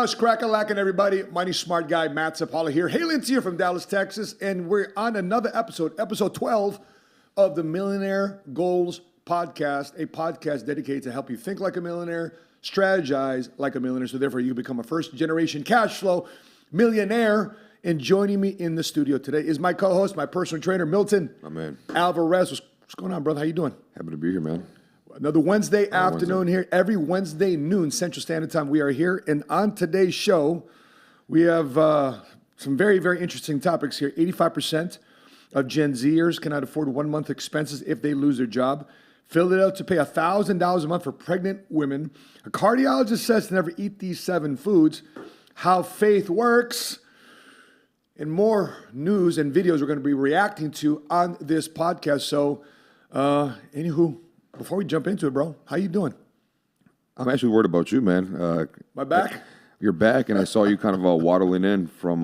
Crack-a-lackin', everybody. Mighty smart guy, Matt Zapala here, hailing to you from Dallas, Texas, and we're on another episode 12 of the Millionaire Goals Podcast, a podcast dedicated to help you think like a millionaire, strategize like a millionaire, so therefore you become a first-generation cash flow millionaire. And joining me in the studio today is my co-host, my personal trainer, Milton Alvarez. What's going on, brother? How you doing? Happy to be here, man. Another Wednesday afternoon here. Every Wednesday noon Central Standard Time, we are here. And on today's show, we have some very, very interesting topics here. 85% of Gen Zers cannot afford 1 month expenses if they lose their job. Fill it out to pay $1,000 a month for pregnant women. A cardiologist says to never eat these 7 foods. How faith works. And more news and videos we're going to be reacting to on this podcast. So, anywho, before we jump into it, bro, how you doing? I'm actually worried about you, man. My back? Your back, and I saw you kind of waddling in from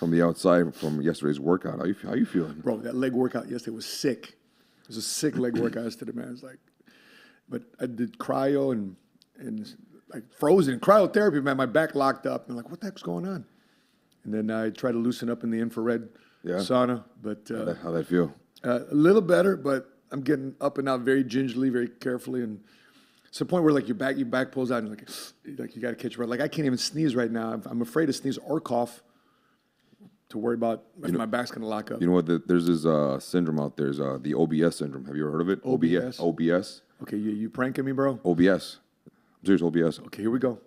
the outside from yesterday's workout. How you feeling? Bro, that leg workout yesterday was sick. It was a sick leg workout yesterday, man. It's like, but I did cryo and like frozen cryotherapy, man. My back locked up. I'm like, what the heck's going on? And then I tried to loosen up in the infrared sauna. But How'd that feel? A little better, but I'm getting up and out very gingerly, very carefully. And it's the point where like your back pulls out and like you got to catch your breath. Like I can't even sneeze right now. I'm afraid to sneeze or cough to worry about if my back's going to lock up. You know what? There's this syndrome out there. There's the OBS syndrome. Have you ever heard of it? OBS? OBS. Okay, you pranking me, bro? OBS. I'm serious, OBS. Okay, here we go.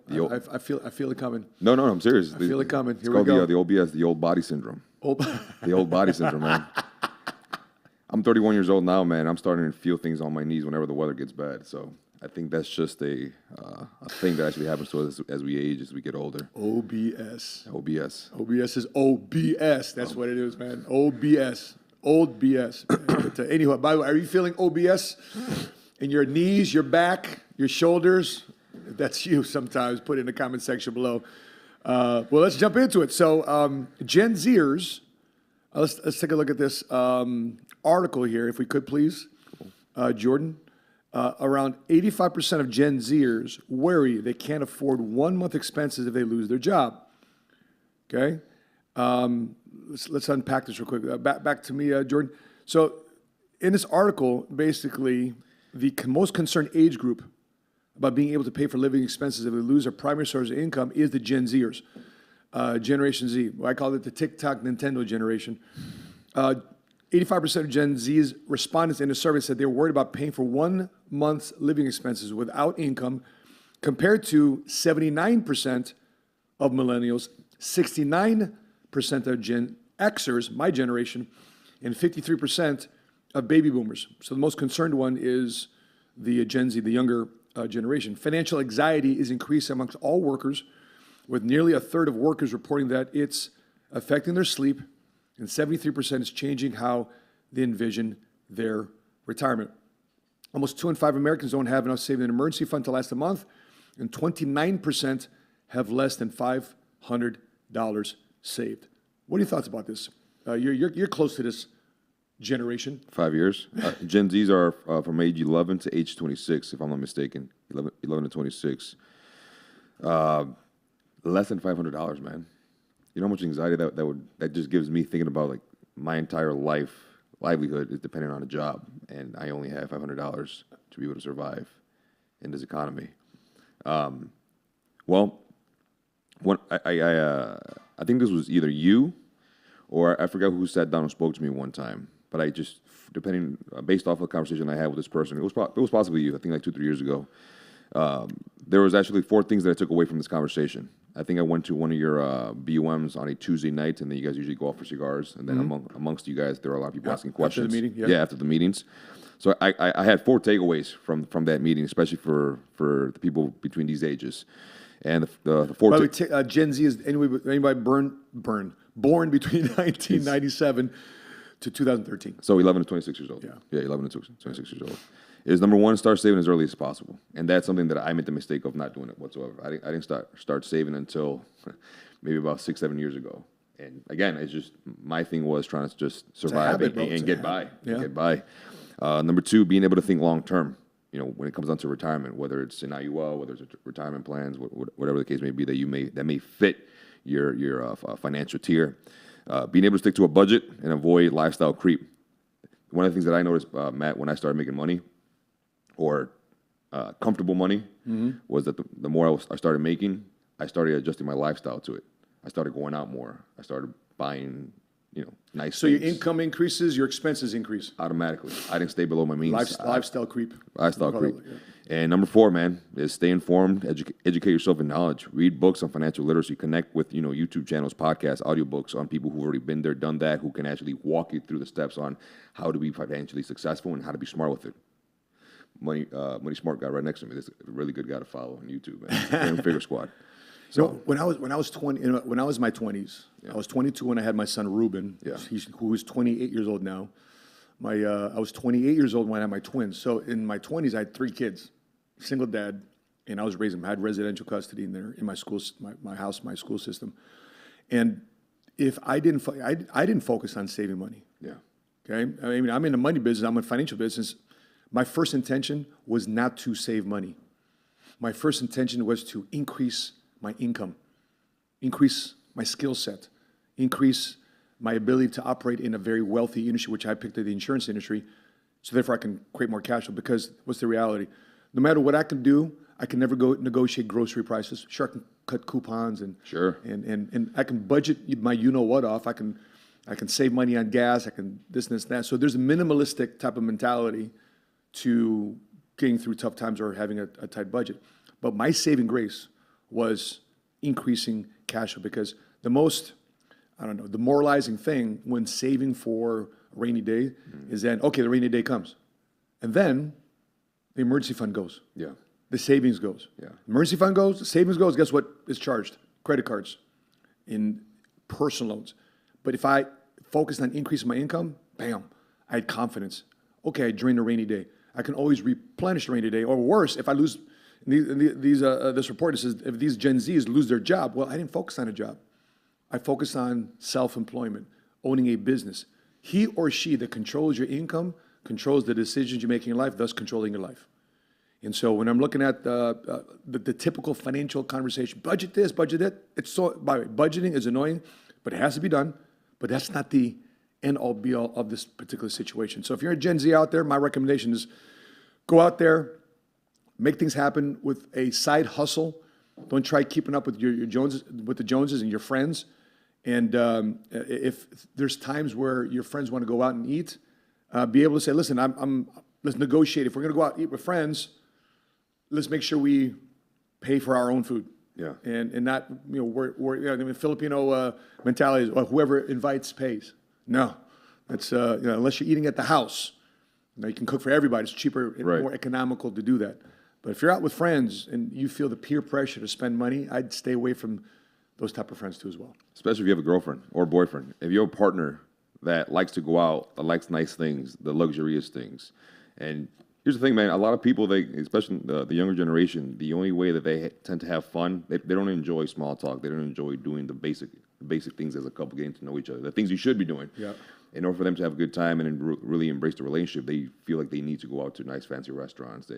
I feel it coming. No, I'm serious. I feel it coming. Here we go. It's called the OBS, the old body syndrome. The old body syndrome, man. I'm 31 years old now, man. I'm starting to feel things on my knees whenever the weather gets bad. So I think that's just a thing that actually happens to us as we age, as we get older. OBS. OBS is OBS. That's what it is, man. OBS. Old BS. But, anyway, by the way, are you feeling OBS in your knees, your back, your shoulders? If that's you sometimes, put it in the comment section below. Well, let's jump into it. So Gen Zers, let's take a look at this article here, if we could, please. Jordan, around 85% of Gen Zers worry they can't afford 1 month expenses if they lose their job. Okay? Let's unpack this real quick. Back to me, Jordan. So in this article, basically, the most concerned age group about being able to pay for living expenses if they lose their primary source of income is the Gen Zers, Generation Z. I call it the TikTok Nintendo generation. 85% of Gen Z's respondents in the survey said they were worried about paying for 1 month's living expenses without income, compared to 79% of millennials, 69% of Gen Xers, my generation, and 53% of baby boomers. So the most concerned one is the Gen Z, the younger generation. Financial anxiety is increasing amongst all workers, with nearly a third of workers reporting that it's affecting their sleep, and 73% is changing how they envision their retirement. Almost 2 in 5 Americans don't have enough saved in an emergency fund to last a month, and 29% have less than $500 saved. What are your thoughts about this? You're close to this generation. 5 years. Gen Zs are from age 11 to age 26, if I'm not mistaken. 11 to 26. Less than $500, man. You know how much anxiety that just gives me thinking about like my entire livelihood is dependent on a job, and I only have $500 to be able to survive in this economy. Well, when I think this was either you or I forgot who sat down and spoke to me one time. But I just, based off of the conversation I had with this person, it was possibly you, I think like 2-3 years ago. There was actually 4 things that I took away from this conversation. I think I went to one of your BUMs on a Tuesday night, and then you guys usually go out for cigars. And then amongst you guys, there are a lot of people asking questions. After the meeting, yeah, after the meetings. So I had 4 takeaways from that meeting, especially for the people between these ages. And the 4 By the way, Gen Z is anybody born between 1997 to 2013. So 11 to 26 years old. Yeah, 11 to 26 years old. Is number 1, start saving as early as possible. And that's something that I made the mistake of not doing it whatsoever. I didn't start saving until maybe about 6-7 years ago. And again, it's just, my thing was trying to just survive and get by. Number 2, being able to think long term. when it comes down to retirement, whether it's an IUL, whether it's retirement plans, whatever the case may be that may fit your financial tier. Being able to stick to a budget and avoid lifestyle creep. One of the things that I noticed, Matt, when I started making money, or comfortable money, was that the more I started making, I started adjusting my lifestyle to it. I started going out more. I started buying, nice So things. your income increases, your expenses increase. Automatically. I didn't stay below my means. Lifestyle creep. Lifestyle creep. Yeah. And number 4, man, is stay informed, educate yourself in knowledge. Read books on financial literacy. Connect with, YouTube channels, podcasts, audiobooks on people who've already been there, done that, who can actually walk you through the steps on how to be financially successful and how to be smart with it. Money Smart guy right next to me. This is a really good guy to follow on YouTube, man. Figure Squad. So when I was 20, when I was in my 20s, I was 22 when I had my son Ruben, who is 28 years old now. I was 28 years old when I had my twins. So in my 20s, I had 3 kids, single dad, and I was raising them. I had residential custody in there in my school, my house, my school system. And if I didn't focus on saving money. Yeah. Okay. I mean, I'm in the money business. I'm in financial business. My first intention was not to save money. My first intention was to increase my income, increase my skill set, increase my ability to operate in a very wealthy industry, which I picked the insurance industry, so therefore I can create more cash flow. Because what's the reality? No matter what I can do, I can never go negotiate grocery prices. Sure, I can cut coupons and I can budget my what off. I can save money on gas. I can this and that. So there's a minimalistic type of mentality to getting through tough times or having a tight budget. But my saving grace was increasing cash flow, because the most, demoralizing thing when saving for a rainy day is that, okay, the rainy day comes. And then the emergency fund goes. Yeah. The savings goes. Yeah. Emergency fund goes, the savings goes, guess what is charged? Credit cards in personal loans. But if I focused on increasing my income, bam, I had confidence. Okay, during the rainy day, I can always replenish the rainy day. Or worse, if I lose, this report says if these Gen Zs lose their job, well, I didn't focus on a job. I focused on self-employment, owning a business. He or she that controls your income controls the decisions you make in your life, thus controlling your life. And so when I'm looking at the typical financial conversation, budget this, budget that, by the way, budgeting is annoying, but it has to be done. But that's not the end-all, be-all of this particular situation. So if you're a Gen Z out there, my recommendation is go out there, make things happen with a side hustle. Don't try keeping up with your Joneses, with the Joneses and your friends. And if there's times where your friends want to go out and eat, be able to say, listen, let's negotiate. If we're going to go out and eat with friends, let's make sure we pay for our own food. Yeah. And not, Filipino mentality is, well, whoever invites pays. No. That's, unless you're eating at the house. You can cook for everybody. It's cheaper and more economical to do that. But if you're out with friends and you feel the peer pressure to spend money, I'd stay away from those type of friends too as well. Especially if you have a girlfriend or boyfriend. If you have a partner that likes to go out, that likes nice things, the luxurious things. And here's the thing, man. A lot of people, especially the younger generation, the only way that they tend to have fun, they don't enjoy small talk. They don't enjoy doing the basic things as a couple, getting to know each other. The things you should be doing. Yeah. In order for them to have a good time and really embrace the relationship, they feel like they need to go out to nice, fancy restaurants.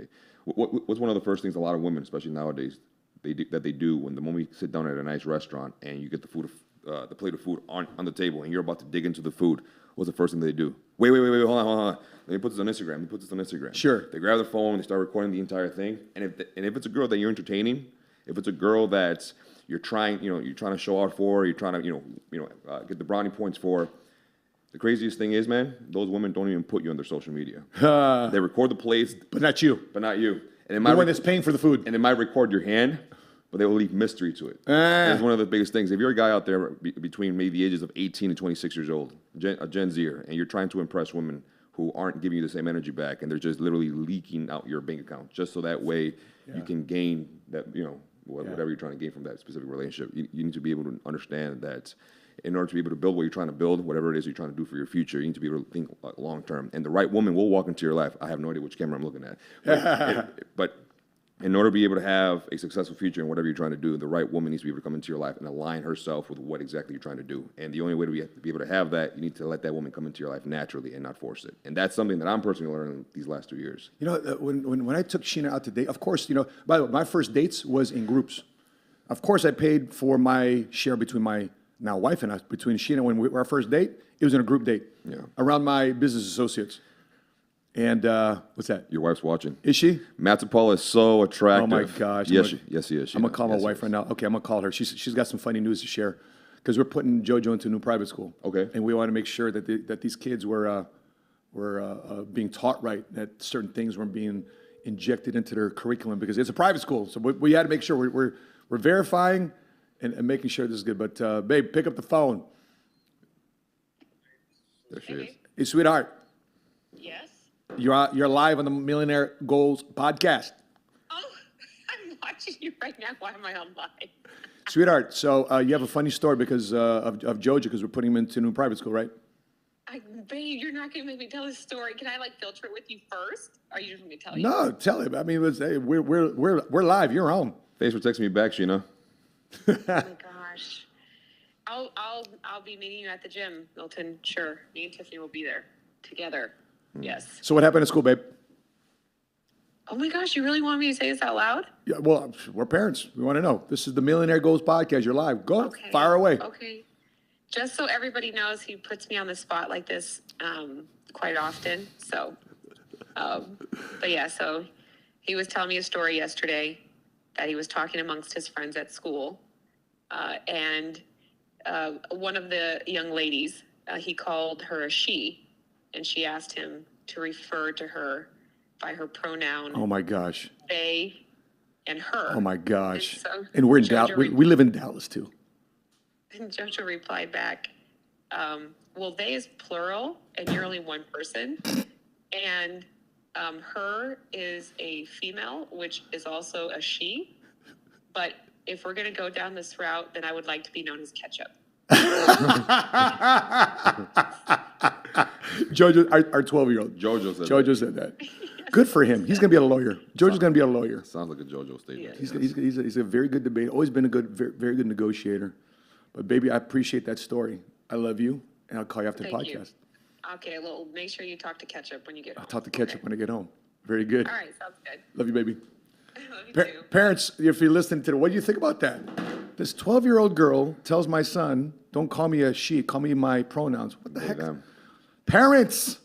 What's one of the first things a lot of women, especially nowadays, they do when the moment you sit down at a nice restaurant and you get the plate of food on the table and you're about to dig into the food? What's the first thing they do? Wait, hold on. Let me put this on Instagram. Sure. They grab their phone, they start recording the entire thing. And if it's a girl that you're entertaining, if it's a girl that you're trying to show out for, you're trying to get the brownie points for. The craziest thing is, man, those women don't even put you on their social media. They record the plates, but not you. And the one that's paying for the food. And they might record your hand, but they will leave mystery to it. That's one of the biggest things. If you're a guy out there between maybe the ages of 18 and 26 years old, a Gen Zer, and you're trying to impress women who aren't giving you the same energy back, and they're just literally leaking out your bank account, just so that way you can gain that, whatever you're trying to gain from that specific relationship. You need to be able to understand that in order to be able to build what you're trying to build, whatever it is you're trying to do for your future, you need to be able to think long term. And the right woman will walk into your life. I have no idea which camera I'm looking at. But in order to be able to have a successful future in whatever you're trying to do, the right woman needs to be able to come into your life and align herself with what exactly you're trying to do. And the only way to be able to have that, you need to let that woman come into your life naturally and not force it. And that's something that I'm personally learning these last 2 years. You know, when I took Sheena out to date, of course, you know, by the way, my first dates was in groups. Of course, I paid for my share between my now wife and I, between Sheena, when we were our first date, it was in a group date around my business associates. And what's that? Your wife's watching. Is she? Matapala is so attractive. Oh my gosh. Yes, yes, she is. I'm going to call my wife right now. Okay, I'm going to call her. She's got some funny news to share because we're putting JoJo into a new private school. Okay. And we want to make sure that these kids were being taught right, that certain things weren't being injected into their curriculum because it's a private school. So we had to make sure we're verifying and making sure this is good. But, babe, pick up the phone. There she is. Hey, sweetheart. Yes. You're live on the Millionaire Goals podcast. Oh, I'm watching you right now. Why am I on live? Sweetheart, so you have a funny story because of JoJo, because we're putting him into a new private school, right? Babe, you're not going to make me tell this story. Can I filter it with you first? Or you just want me to tell you? No, tell him. I mean, hey, we're live. You're home. Thanks for texting me back, Sheena. Oh my gosh. I'll be meeting you at the gym, Milton. Sure. Me and Tiffany will be there together. Yes. So what happened at school, babe? Oh my gosh, you really want me to say this out loud? Yeah, well, we're parents. We want to know. This is the Millionaire Goals podcast. You're live. Go, Okay. fire away. Okay. Just so everybody knows, he puts me on the spot like this quite often. So, but yeah, so he was telling me a story yesterday that he was talking amongst his friends at school. And one of the young ladies, he called her a she, and she asked him to refer to her by her pronoun. Oh my gosh. They and her. Oh my gosh. And so And we're in JoJo Dallas. We live in Dallas too. And JoJo replied back, well, they is plural, and you're only one person. And her is a female, which is also a she. But if we're going to go down this route, then I would like to be known as Ketchup. JoJo, our 12-year-old. JoJo said that. Good for him. He's going to be a lawyer. JoJo's going to be a lawyer. Sounds like a JoJo statement. Yeah. He's a very good debater. Always been a good, very good negotiator. But baby, I appreciate that story. I love you, and I'll call you after the Thank you. podcast. Okay, well, make sure you talk to Ketchup when you get home. I'll talk to Ketchup when I get home. Very good. All right, sounds good. Love you, baby. I love you too. Parents, if you're listening to it, what do you think about that? This 12-year-old girl tells my son, don't call me a she, call me my pronouns. What the heck? Damn. Parents!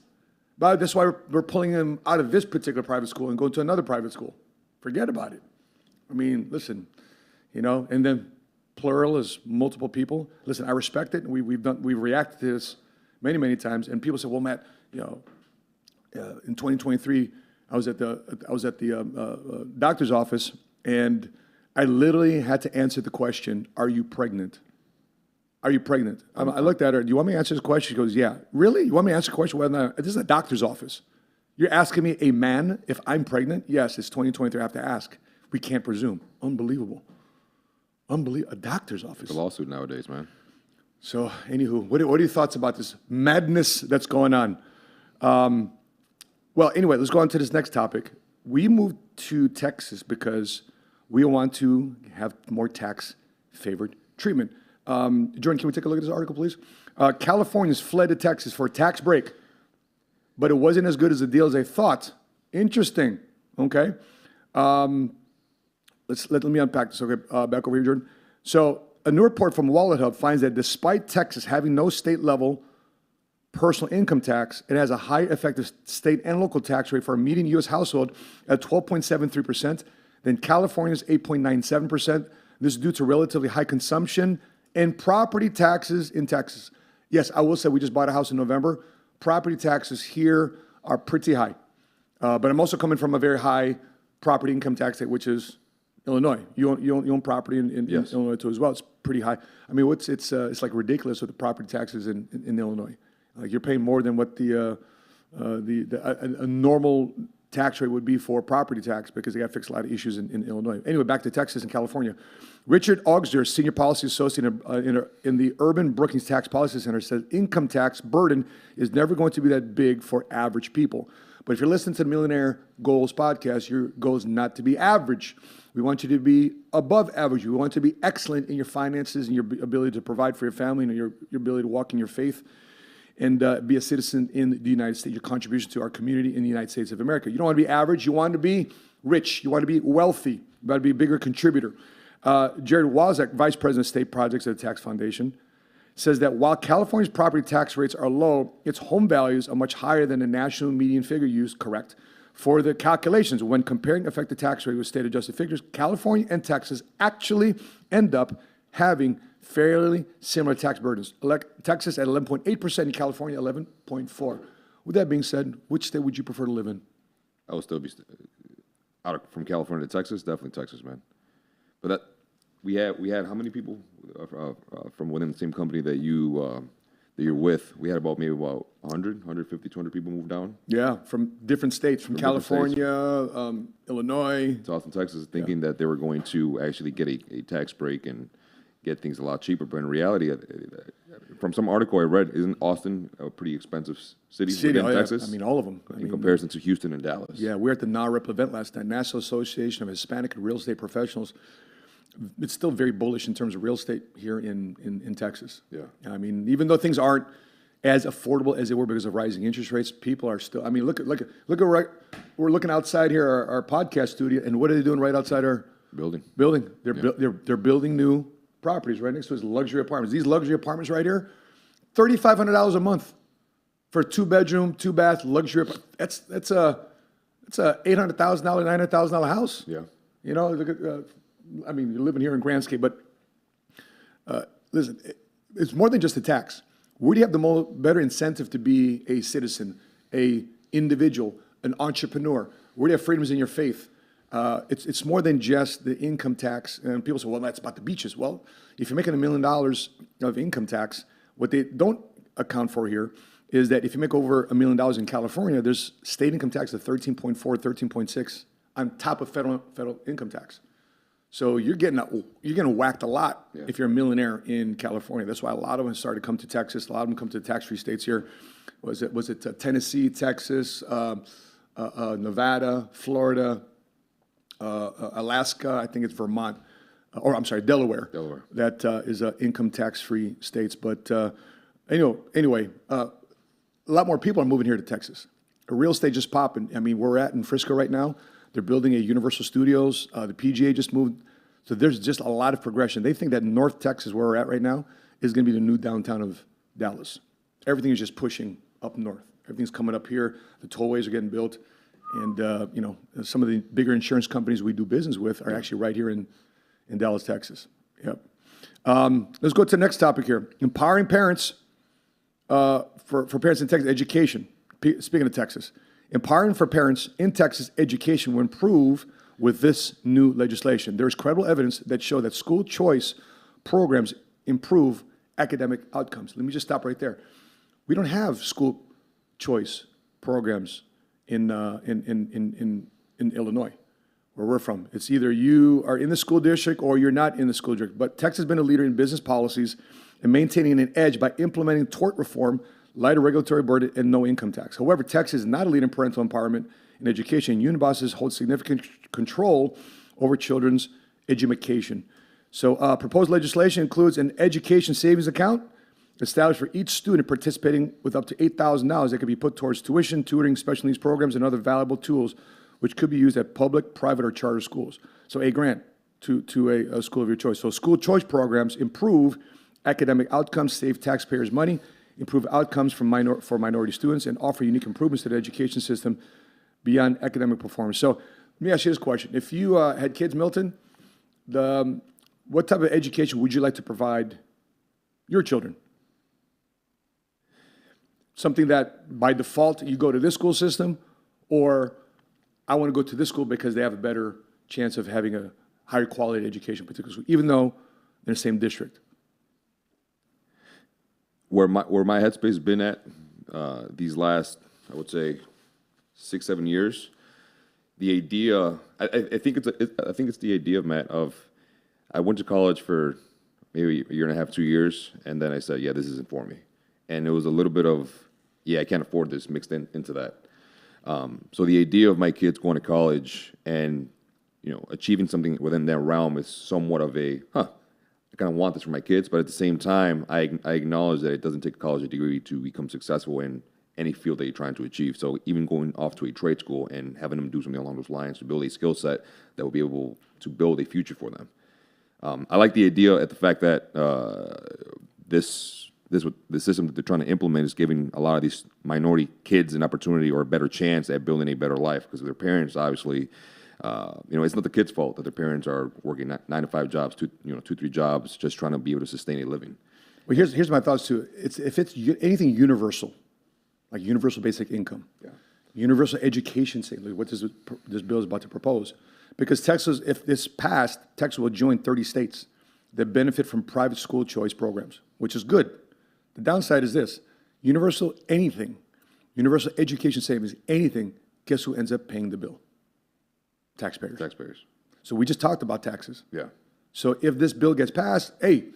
But that's why we're pulling him out of this particular private school and going to another private school. Forget about it. I mean, listen, and then plural is multiple people. Listen, I respect it. We've reacted to this many, many times. And people say, well, Matt, in 2023, I was at the doctor's office, and I literally had to answer the question, are you pregnant? Are you pregnant? I looked at her, do you want me to answer this question? She goes, yeah. Really? You want me to answer the question? This is a doctor's office. You're asking me, a man, if I'm pregnant? Yes, it's 2023, I have to ask. We can't presume. Unbelievable. A doctor's office. It's a lawsuit nowadays, man. So, anywho, what are your thoughts about this madness that's going on? Well, anyway, let's go on to this next topic. We moved to Texas because we want to have more tax-favored treatment. Jordan, can we take a look at this article, please? Californians fled to Texas for a tax break, but it wasn't as good as the deal as they thought. Interesting. Okay. Let me unpack this. Okay, back over here, Jordan. So, a new report from Wallet Hub finds that despite Texas having no state-level personal income tax, it has a high effective state and local tax rate for a median U.S. household at 12.73%. Then California's 8.97%. This is due to relatively high consumption and property taxes in Texas. Yes, I will say we just bought a house in November. Property taxes here are pretty high. But I'm also coming from a very high property income tax rate, which is Illinois. You own property in Yes. Illinois too as well. It's pretty high. I mean, it's like ridiculous with the property taxes in Illinois. Like you're paying more than what a normal tax rate would be for property tax because they got to fix a lot of issues in Illinois. Anyway, back to Texas and California. Richard Augsder, Senior Policy Associate in the Urban Brookings Tax Policy Center, says income tax burden is never going to be that big for average people. But if you're listening to the Millionaire Goals podcast, your goal is not to be average. We want you to be above average. We want you to be excellent in your finances and your ability to provide for your family and your ability to walk in your faith and be a citizen in the United States, your contribution to our community in the United States of America. You don't want to be average. You want to be rich. You want to be wealthy. You want to be a bigger contributor. Jared Wozak, Vice President of State Projects at the Tax Foundation, says that while California's property tax rates are low, its home values are much higher than the national median figure used, correct, for the calculations. When comparing effective tax rate with state-adjusted figures, California and Texas actually end up having fairly similar tax burdens. Texas at 11.8% and California 11.4%. With that being said, which state would you prefer to live in? I would still be from California to Texas. Definitely Texas, man. But that we had how many people from within the same company that you're with? We had about 100, 150, 200 people move down. Yeah, from different states, from California, Illinois, to Austin, Texas, thinking that they were going to actually get a tax break and get things a lot cheaper. But in reality, from some article I read, isn't Austin a pretty expensive city within Texas? I mean, all of them. In comparison to Houston and Dallas. Yeah, we were at the NAREP event last night, National Association of Hispanic and Real Estate Professionals. It's still very bullish in terms of real estate here in Texas. Yeah. I mean, even though things aren't as affordable as they were because of rising interest rates, people are still, I mean, look at right, we're looking outside here, our podcast studio, and what are they doing right outside our building? They're building new properties right next to us, luxury apartments. These luxury apartments right here, $3,500 a month for a 2-bedroom, 2-bath luxury. That's a $800,000, $900,000 house. Yeah. You know, look at, I mean, you're living here in Grandscape, but listen, it's more than just a tax. Where do you have the better incentive to be a citizen, a individual, an entrepreneur? Where do you have freedoms in your faith? It's more than just the income tax. And people say, well, that's about the beaches. Well, if you're making $1 million of income tax, what they don't account for here is that if you make over $1 million in California, there's state income tax of 13.4, 13.6 on top of federal income tax. So you're getting whacked a lot if you're a millionaire in California. That's why a lot of them started to come to Texas. A lot of them come to the tax-free states here. Was it Tennessee, Texas, Nevada, Florida, Alaska? I think it's Vermont, or I'm sorry, Delaware. Delaware. That is income tax-free states. But anyway, a lot more people are moving here to Texas. Real estate just popping. I mean, we're in Frisco right now. They're building a Universal Studios. The PGA just moved. So there's just a lot of progression. They think that North Texas, where we're at right now, is going to be the new downtown of Dallas. Everything is just pushing up north. Everything's coming up here. The tollways are getting built. And, some of the bigger insurance companies we do business with are actually right here in Dallas, Texas. Yep. Let's go to the next topic here. Empowering parents for parents in Texas, education. Speaking of Texas. Empowering for parents in Texas, education will improve with this new legislation. There is credible evidence that show that school choice programs improve academic outcomes. Let me just stop right there. We don't have school choice programs in Illinois, where we're from. It's either you are in the school district or you're not in the school district. But Texas has been a leader in business policies and maintaining an edge by implementing tort reform, lighter regulatory burden, and no income tax. However, Texas is not a leader in parental empowerment in education. Union bosses hold significant control over children's education. So proposed legislation includes an education savings account established for each student participating with up to $8,000 that could be put towards tuition, tutoring, special needs programs, and other valuable tools which could be used at public, private, or charter schools. So a grant to a school of your choice. So school choice programs improve academic outcomes, save taxpayers money, improve outcomes for minority students, and offer unique improvements to the education system beyond academic performance. So let me ask you this question. If you had kids, Milton, what type of education would you like to provide your children? Something that by default you go to this school system, or I want to go to this school because they have a better chance of having a higher quality education, particular school, even though they're in the same district? Where my headspace has been at these last, I would say, 6-7 years, the idea, I think it's the idea of Matt of, I went to college for maybe a year and a half, 2 years, and then I said, yeah, this isn't for me. And it was a little bit of, yeah, I can't afford this mixed into that. So the idea of my kids going to college and achieving something within their realm is somewhat of I kind of want this for my kids, but at the same time, I acknowledge that it doesn't take a college degree to become successful in any field that you're trying to achieve. So even going off to a trade school and having them do something along those lines to build a skill set that will be able to build a future for them. I like the idea at the fact that the system that they're trying to implement is giving a lot of these minority kids an opportunity or a better chance at building a better life because their parents obviously. It's not the kids' fault that their parents are working 9 to 5 jobs, 2-3 jobs, just trying to be able to sustain a living. Well, here's my thoughts too. If it's anything universal, like universal basic income, universal education, say, like what this bill is about to propose, because Texas, if this passed, Texas will join 30 states that benefit from private school choice programs, which is good. The downside is this: universal anything, universal education savings, anything. Guess who ends up paying the bill? Taxpayers. So we just talked about taxes. Yeah. So if this bill gets passed, hey,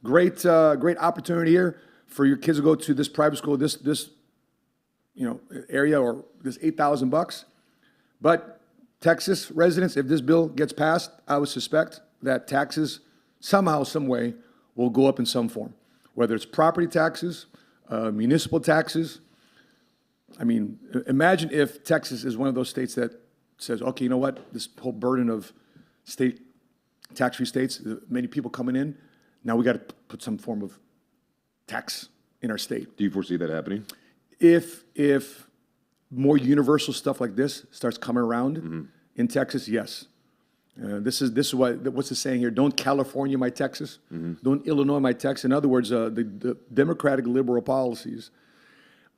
great opportunity here for your kids to go to this private school, this area, or this $8,000. But Texas residents, if this bill gets passed, I would suspect that taxes somehow, some way, will go up in some form, whether it's property taxes, municipal taxes. I mean, imagine if Texas is one of those states that says, okay, you know what, this whole burden of state tax-free states, many people coming in, now we got to put some form of tax in our state. Do you foresee that happening? If more universal stuff like this starts coming around in Texas, yes. This is what's the saying here? Don't California my Texas, don't Illinois my Texas. In other words, the Democratic liberal policies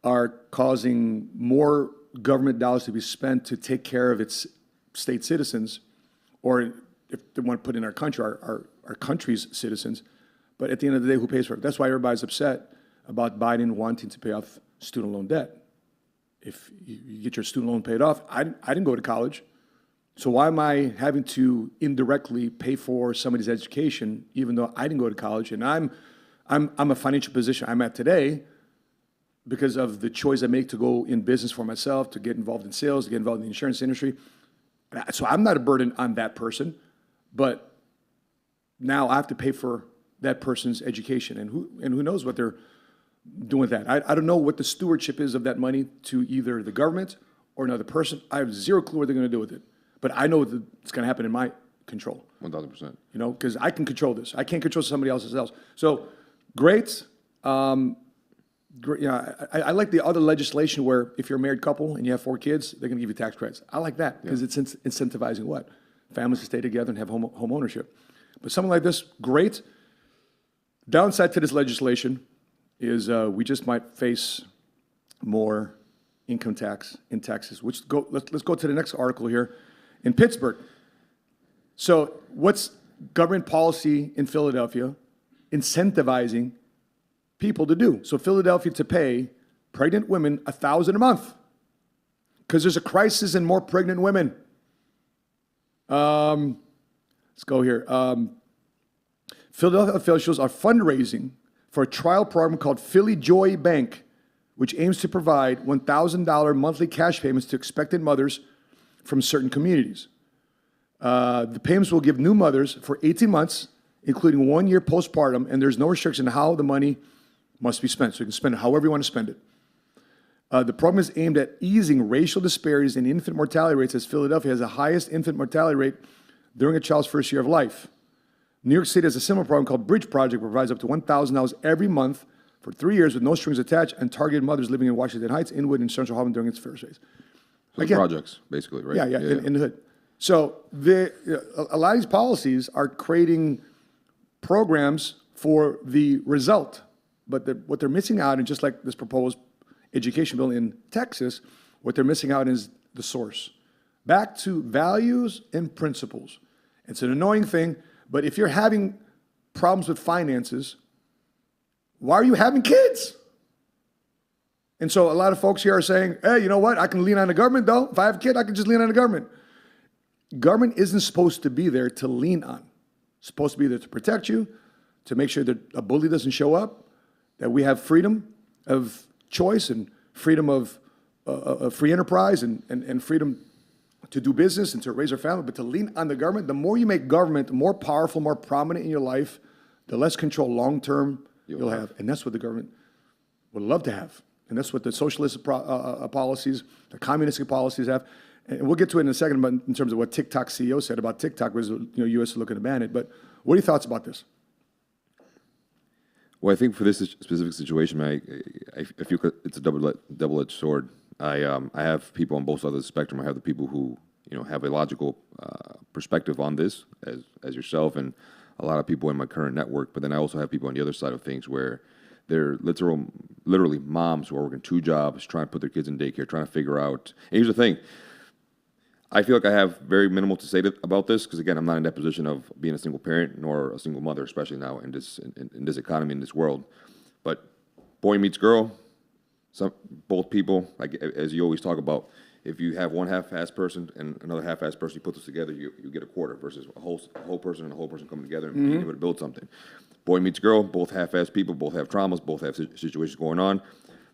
are causing more government dollars to be spent to take care of its state citizens, or if they want to put in our country, our country's citizens. But at the end of the day, who pays for it? That's why everybody's upset about Biden wanting to pay off student loan debt. If you get your student loan paid off, I didn't go to college, so why am I having to indirectly pay for somebody's education, even though I didn't go to college? And I'm a financial position I'm at today because of the choice I make to go in business for myself, to get involved in sales, to get involved in the insurance industry. So I'm not a burden on that person, but now I have to pay for that person's education, and who knows what they're doing with that. I don't know what the stewardship is of that money to either the government or another person. I have zero clue what they're going to do with it, but I know that it's going to happen in my control. 1,000%. Because I can control this. I can't control somebody else's else. So great. I like the other legislation where if you're a married couple and you have 4 kids, they're going to give you tax credits. I like that because it's incentivizing what? Families to stay together and have home ownership. But something like this, great. Downside to this legislation is we just might face more income tax in Texas. Let's go to the next article here in Pittsburgh. So what's government policy in Philadelphia incentivizing people to do? So Philadelphia to pay pregnant women $1,000 a month because there's a crisis in more pregnant women. Let's go here. Philadelphia officials are fundraising for a trial program called Philly Joy Bank, which aims to provide $1,000 monthly cash payments to expectant mothers from certain communities. The payments will give new mothers for 18 months, including 1 year postpartum, and there's no restriction on how the money must be spent. So you can spend it however you want to spend it. The program is aimed at easing racial disparities in infant mortality rates, as Philadelphia has the highest infant mortality rate during a child's first year of life. New York City has a similar program called Bridge Project, which provides up to $1,000 every month for 3 years with no strings attached and targeted mothers living in Washington Heights, Inwood, and Central Harlem during its first phase. So again, projects, basically, right? Yeah, in the hood. So a lot of these policies are creating programs for the result, but what they're missing out, and just like this proposed education bill in Texas, what they're missing out is the source. Back to values and principles. It's an annoying thing, but if you're having problems with finances, why are you having kids? And so a lot of folks here are saying, hey, you know what? I can lean on the government, though. If I have a kid, I can just lean on the government. Government isn't supposed to be there to lean on. It's supposed to be there to protect you, to make sure that a bully doesn't show up, that we have freedom of choice and freedom of a free enterprise and freedom to do business and to raise our family, but to lean on the government, the more you make government more powerful, more prominent in your life, the less control long-term you'll have. And that's what the government would love to have. And that's what the socialist policies, the communistic policies have. And we'll get to it in a second, but in terms of what TikTok CEO said about TikTok was, U.S. is looking to ban it. But what are your thoughts about this? Well, I think for this specific situation, I feel it's a double-edged sword. I have people on both sides of the spectrum. I have the people who have a logical perspective on this, as yourself and a lot of people in my current network. But then I also have people on the other side of things where they're literally moms who are working 2 jobs, trying to put their kids in daycare, trying to figure out. And here's the thing. I feel like I have very minimal to say about this because, again, I'm not in that position of being a single parent nor a single mother, especially now in this economy, in this world. But boy meets girl, both people, like as you always talk about, if you have one half-assed person and another half-assed person, you put this together, you get a quarter versus a whole person and a whole person coming together and being able to build something. Boy meets girl, both half-assed people, both have traumas, both have situations going on.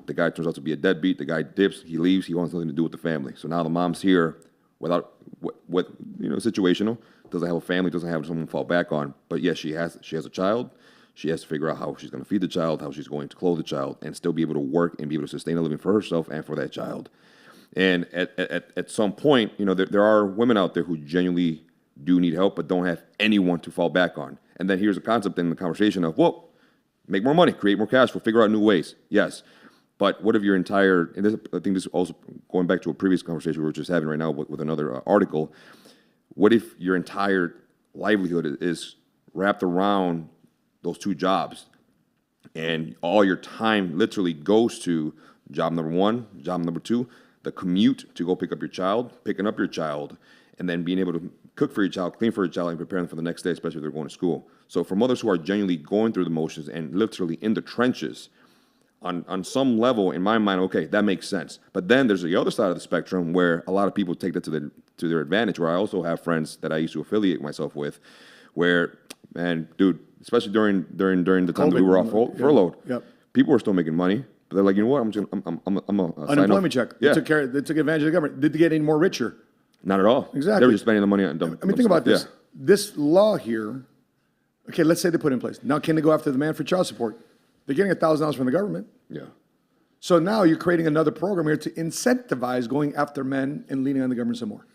The guy turns out to be a deadbeat. The guy dips, he leaves, he wants nothing to do with the family. So now the mom's here without situational, doesn't have a family, doesn't have someone to fall back on. But yes, she has a child. She has to figure out how she's going to feed the child, how she's going to clothe the child, and still be able to work and be able to sustain a living for herself and for that child. And at some point, there are women out there who genuinely do need help, but don't have anyone to fall back on. And then here's a concept in the conversation of, well, make more money, create more cash flow, figure out new ways. Yes. But what if your entire, and this, I think this is also going back to a previous conversation we were just having right now with another article, what if your entire livelihood is wrapped around those 2 jobs and all your time literally goes to job number 1, job number 2, the commute to go pick up your child, picking up your child, and then being able to cook for your child, clean for your child, and prepare them for the next day, especially if they're going to school. So for mothers who are genuinely going through the motions and literally in the trenches, on some level, in my mind, okay, that makes sense. But then there's the other side of the spectrum where a lot of people take that to their advantage, where I also have friends that I used to affiliate myself with, where, man, dude, especially during the time that we were off furloughed, people were still making money. But they're like, you know what, I'm a unemployment check. Yeah. They took advantage of the government. Did they get any more richer? Not at all. Exactly. They were just spending the money on dumb. I mean, think about this. Yeah. This law here, okay, let's say they put it in place. Now, can they go after the man for child support? They're getting $1,000 from the government. Yeah. So now you're creating another program here to incentivize going after men and leaning on the government some more.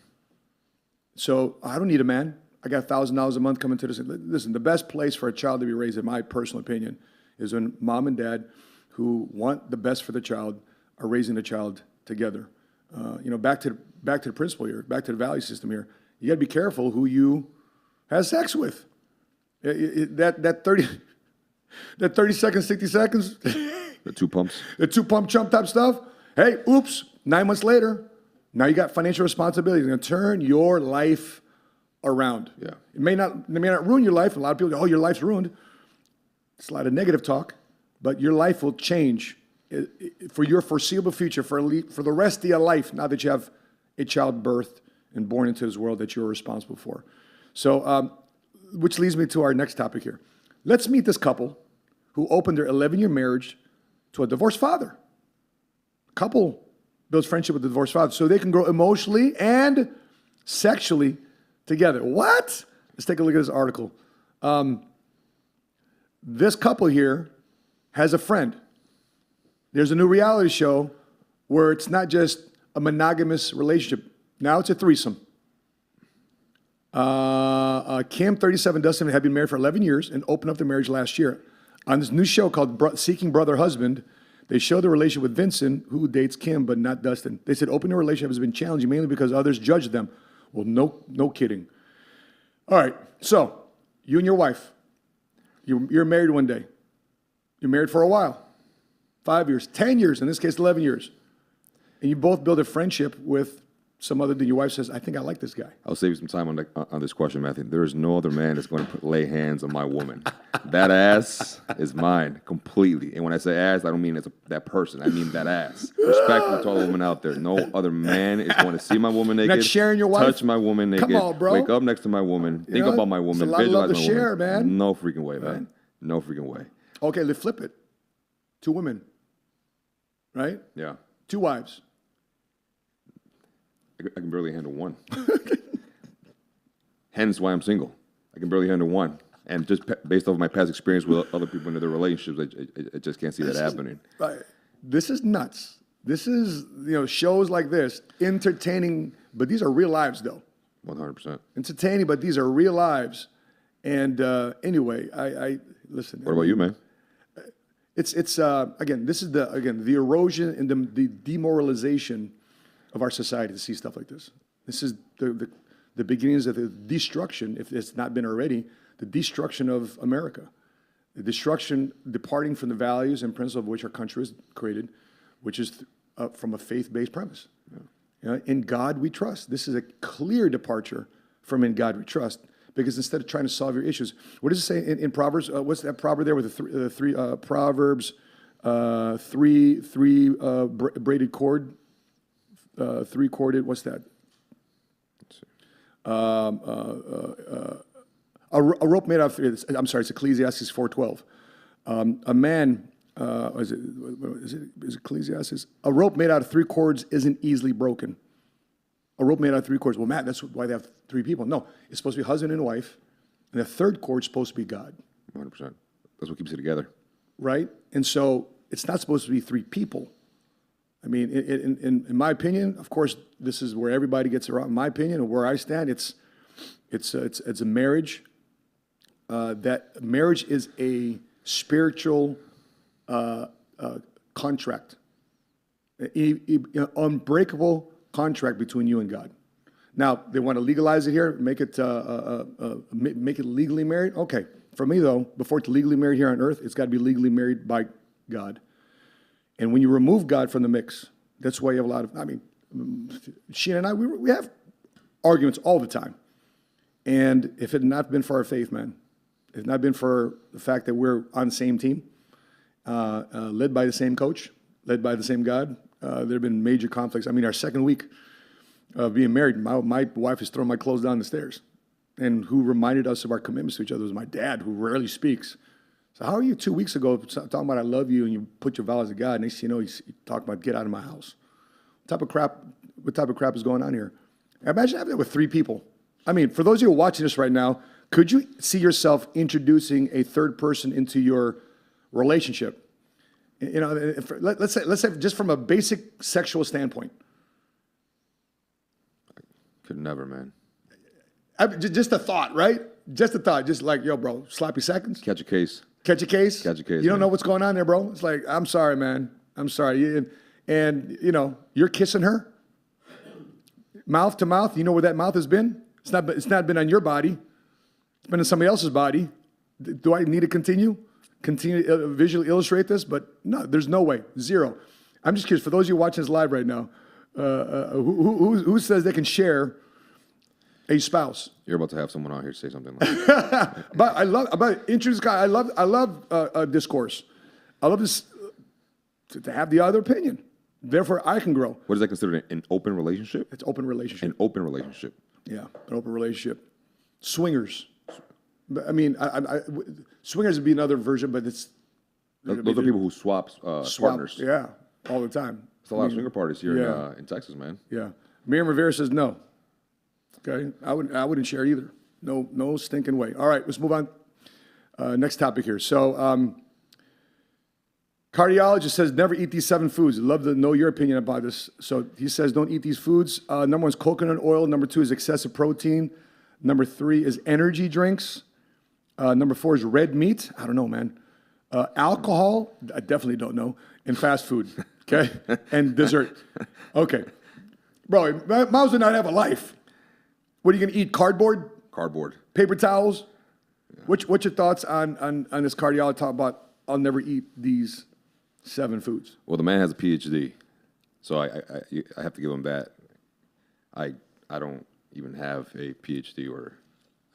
So I don't need a man. I got $1,000 a month coming to this. Listen, the best place for a child to be raised, in my personal opinion, is when mom and dad who want the best for the child are raising the child together. Back to the principle here, back to the value system here. You got to be careful who you have sex with. That 30 seconds, 60 seconds. The 2 pumps. The 2 pump chump type stuff. Hey, oops, 9 months later, now you got financial responsibility. It's going to turn your life around. Yeah. It may not ruin your life. A lot of people go, oh, your life's ruined. It's a lot of negative talk, but your life will change for your foreseeable future, for the rest of your life, now that you have a child birthed and born into this world that you're responsible for. So, which leads me to our next topic here. Let's meet this couple who opened their 11-year marriage to a divorced father. Couple builds friendship with the divorced father so they can grow emotionally and sexually together. What? Let's take a look at this article. This couple here has a friend. There's a new reality show where it's not just a monogamous relationship. Now it's a threesome. Kim, 37, Dustin had been married for 11 years and opened up their marriage last year. On this new show called Seeking Brother Husband, they show the relationship with Vincent, who dates Kim, but not Dustin. They said opening a relationship has been challenging, mainly because others judge them. Well, no kidding. All right, so you and your wife, you're married one day. You're married for a while, 5 years, 10 years, in this case, 11 years. And you both build a friendship with some other than your wife says, I think I like this guy. I'll save you some time on this question, Matthew. There is no other man that's going to lay hands on my woman. That ass is mine completely. And when I say ass, I don't mean that person. I mean that ass. Respectful to all women out there. No other man is going to see my woman naked. Not sharing your wife? Touch my woman naked. Come on, bro. Wake up next to my woman. Think about my woman. It's a lot of love to Visualize my share, woman. man. No freaking way, man. No freaking way. Okay, let's flip it. 2 women, right? Yeah. 2 wives. I can barely handle one. Hence why I'm single. I can barely handle one. And just based off my past experience with other people in their relationships, I just can't see that happening. Right. This is nuts. This is, shows like this, entertaining, but these are real lives, though. 100%. Entertaining, but these are real lives. And anyway, I listen. What about you, man? It's again, this is the erosion and the demoralization of our society to see stuff like this. This is the beginnings of the destruction, if it's not been already, the destruction of America. The destruction, departing from the values and principles of which our country is created, which is from a faith-based premise. Yeah. In God we trust. This is a clear departure from in God we trust, because instead of trying to solve your issues, what does it say in Proverbs? What's that proverb there with the three Proverbs, three braided cord, three corded? What's that? A rope made out of three. I'm sorry, it's Ecclesiastes 4:12. A man, is it Ecclesiastes? A rope made out of three cords isn't easily broken. A rope made out of three cords. Well, Matt, that's why they have three people. No, it's supposed to be husband and wife, and the third cord is supposed to be God. 100%. That's what keeps it together. Right? And so it's not supposed to be three people. I mean, in my opinion, of course, this is where everybody gets it wrong. In my opinion, and where I stand, it's a marriage. That marriage is a spiritual contract, an unbreakable contract between you and God. Now they want to legalize it here, make it legally married. Okay, for me though, before it's legally married here on earth, it's got to be legally married by God. And when you remove God from the mix, that's why you have a lot of. I mean, Sheena and I, we have arguments all the time. And if it had not been for our faith, man, if it had not been for the fact that we're on the same team, led by the same coach, led by the same God, there have been major conflicts. I mean, our second week of being married, my wife has thrown my clothes down the stairs. And who reminded us of our commitments to each other was my dad, who rarely speaks. So how are you 2 weeks ago talking about I love you and you put your vows to God, and next thing you know, you talk about get out of my house. What type of crap is going on here? Imagine having that with three people. I mean, for those of you who are watching this right now, could you see yourself introducing a third person into your relationship? Let's say just from a basic sexual standpoint. Could never, man. Just a thought, right? Just a thought. Just like, yo, bro, sloppy seconds. Catch a case. Catch a case. Catch a case. You don't man. know what's going on there, bro. It's like, I'm sorry, man. I'm sorry. And you're kissing her, mouth to mouth. You know where that mouth has been? It's not been on your body. It's been on somebody else's body. Do I need to continue to visually illustrate this? But no, there's no way. Zero. I'm just curious. For those of you watching this live right now, who says they can share a spouse? You're about to have someone out here say something like that. But I love interest. I love discourse. I love this to have the other opinion. Therefore, I can grow. What is that considered? An open relationship? It's open relationship. An open relationship. Yeah, an open relationship. Swingers. I mean, swingers would be another version, but it's Those are people who swap partners. Yeah, all the time. There's a lot of swinger parties here in Texas, man. Yeah. Miriam Rivera says no. Okay, I wouldn't share either. No stinking way. All right, let's move on. Next topic here. So, cardiologist says never eat these 7 foods. I'd love to know your opinion about this. So he says don't eat these foods. Number 1 is coconut oil. Number 2 is excessive protein. Number 3 is energy drinks. Number 4 is red meat. I don't know, man. Alcohol. I definitely don't know. And fast food. Okay, and dessert. Okay, bro, might as well not have a life. What are you gonna eat? Cardboard? Cardboard. Paper towels? Yeah. What's your thoughts on this cardiologist talk about I'll never eat these 7 foods? Well, the man has a PhD, so I have to give him that. I don't even have a PhD or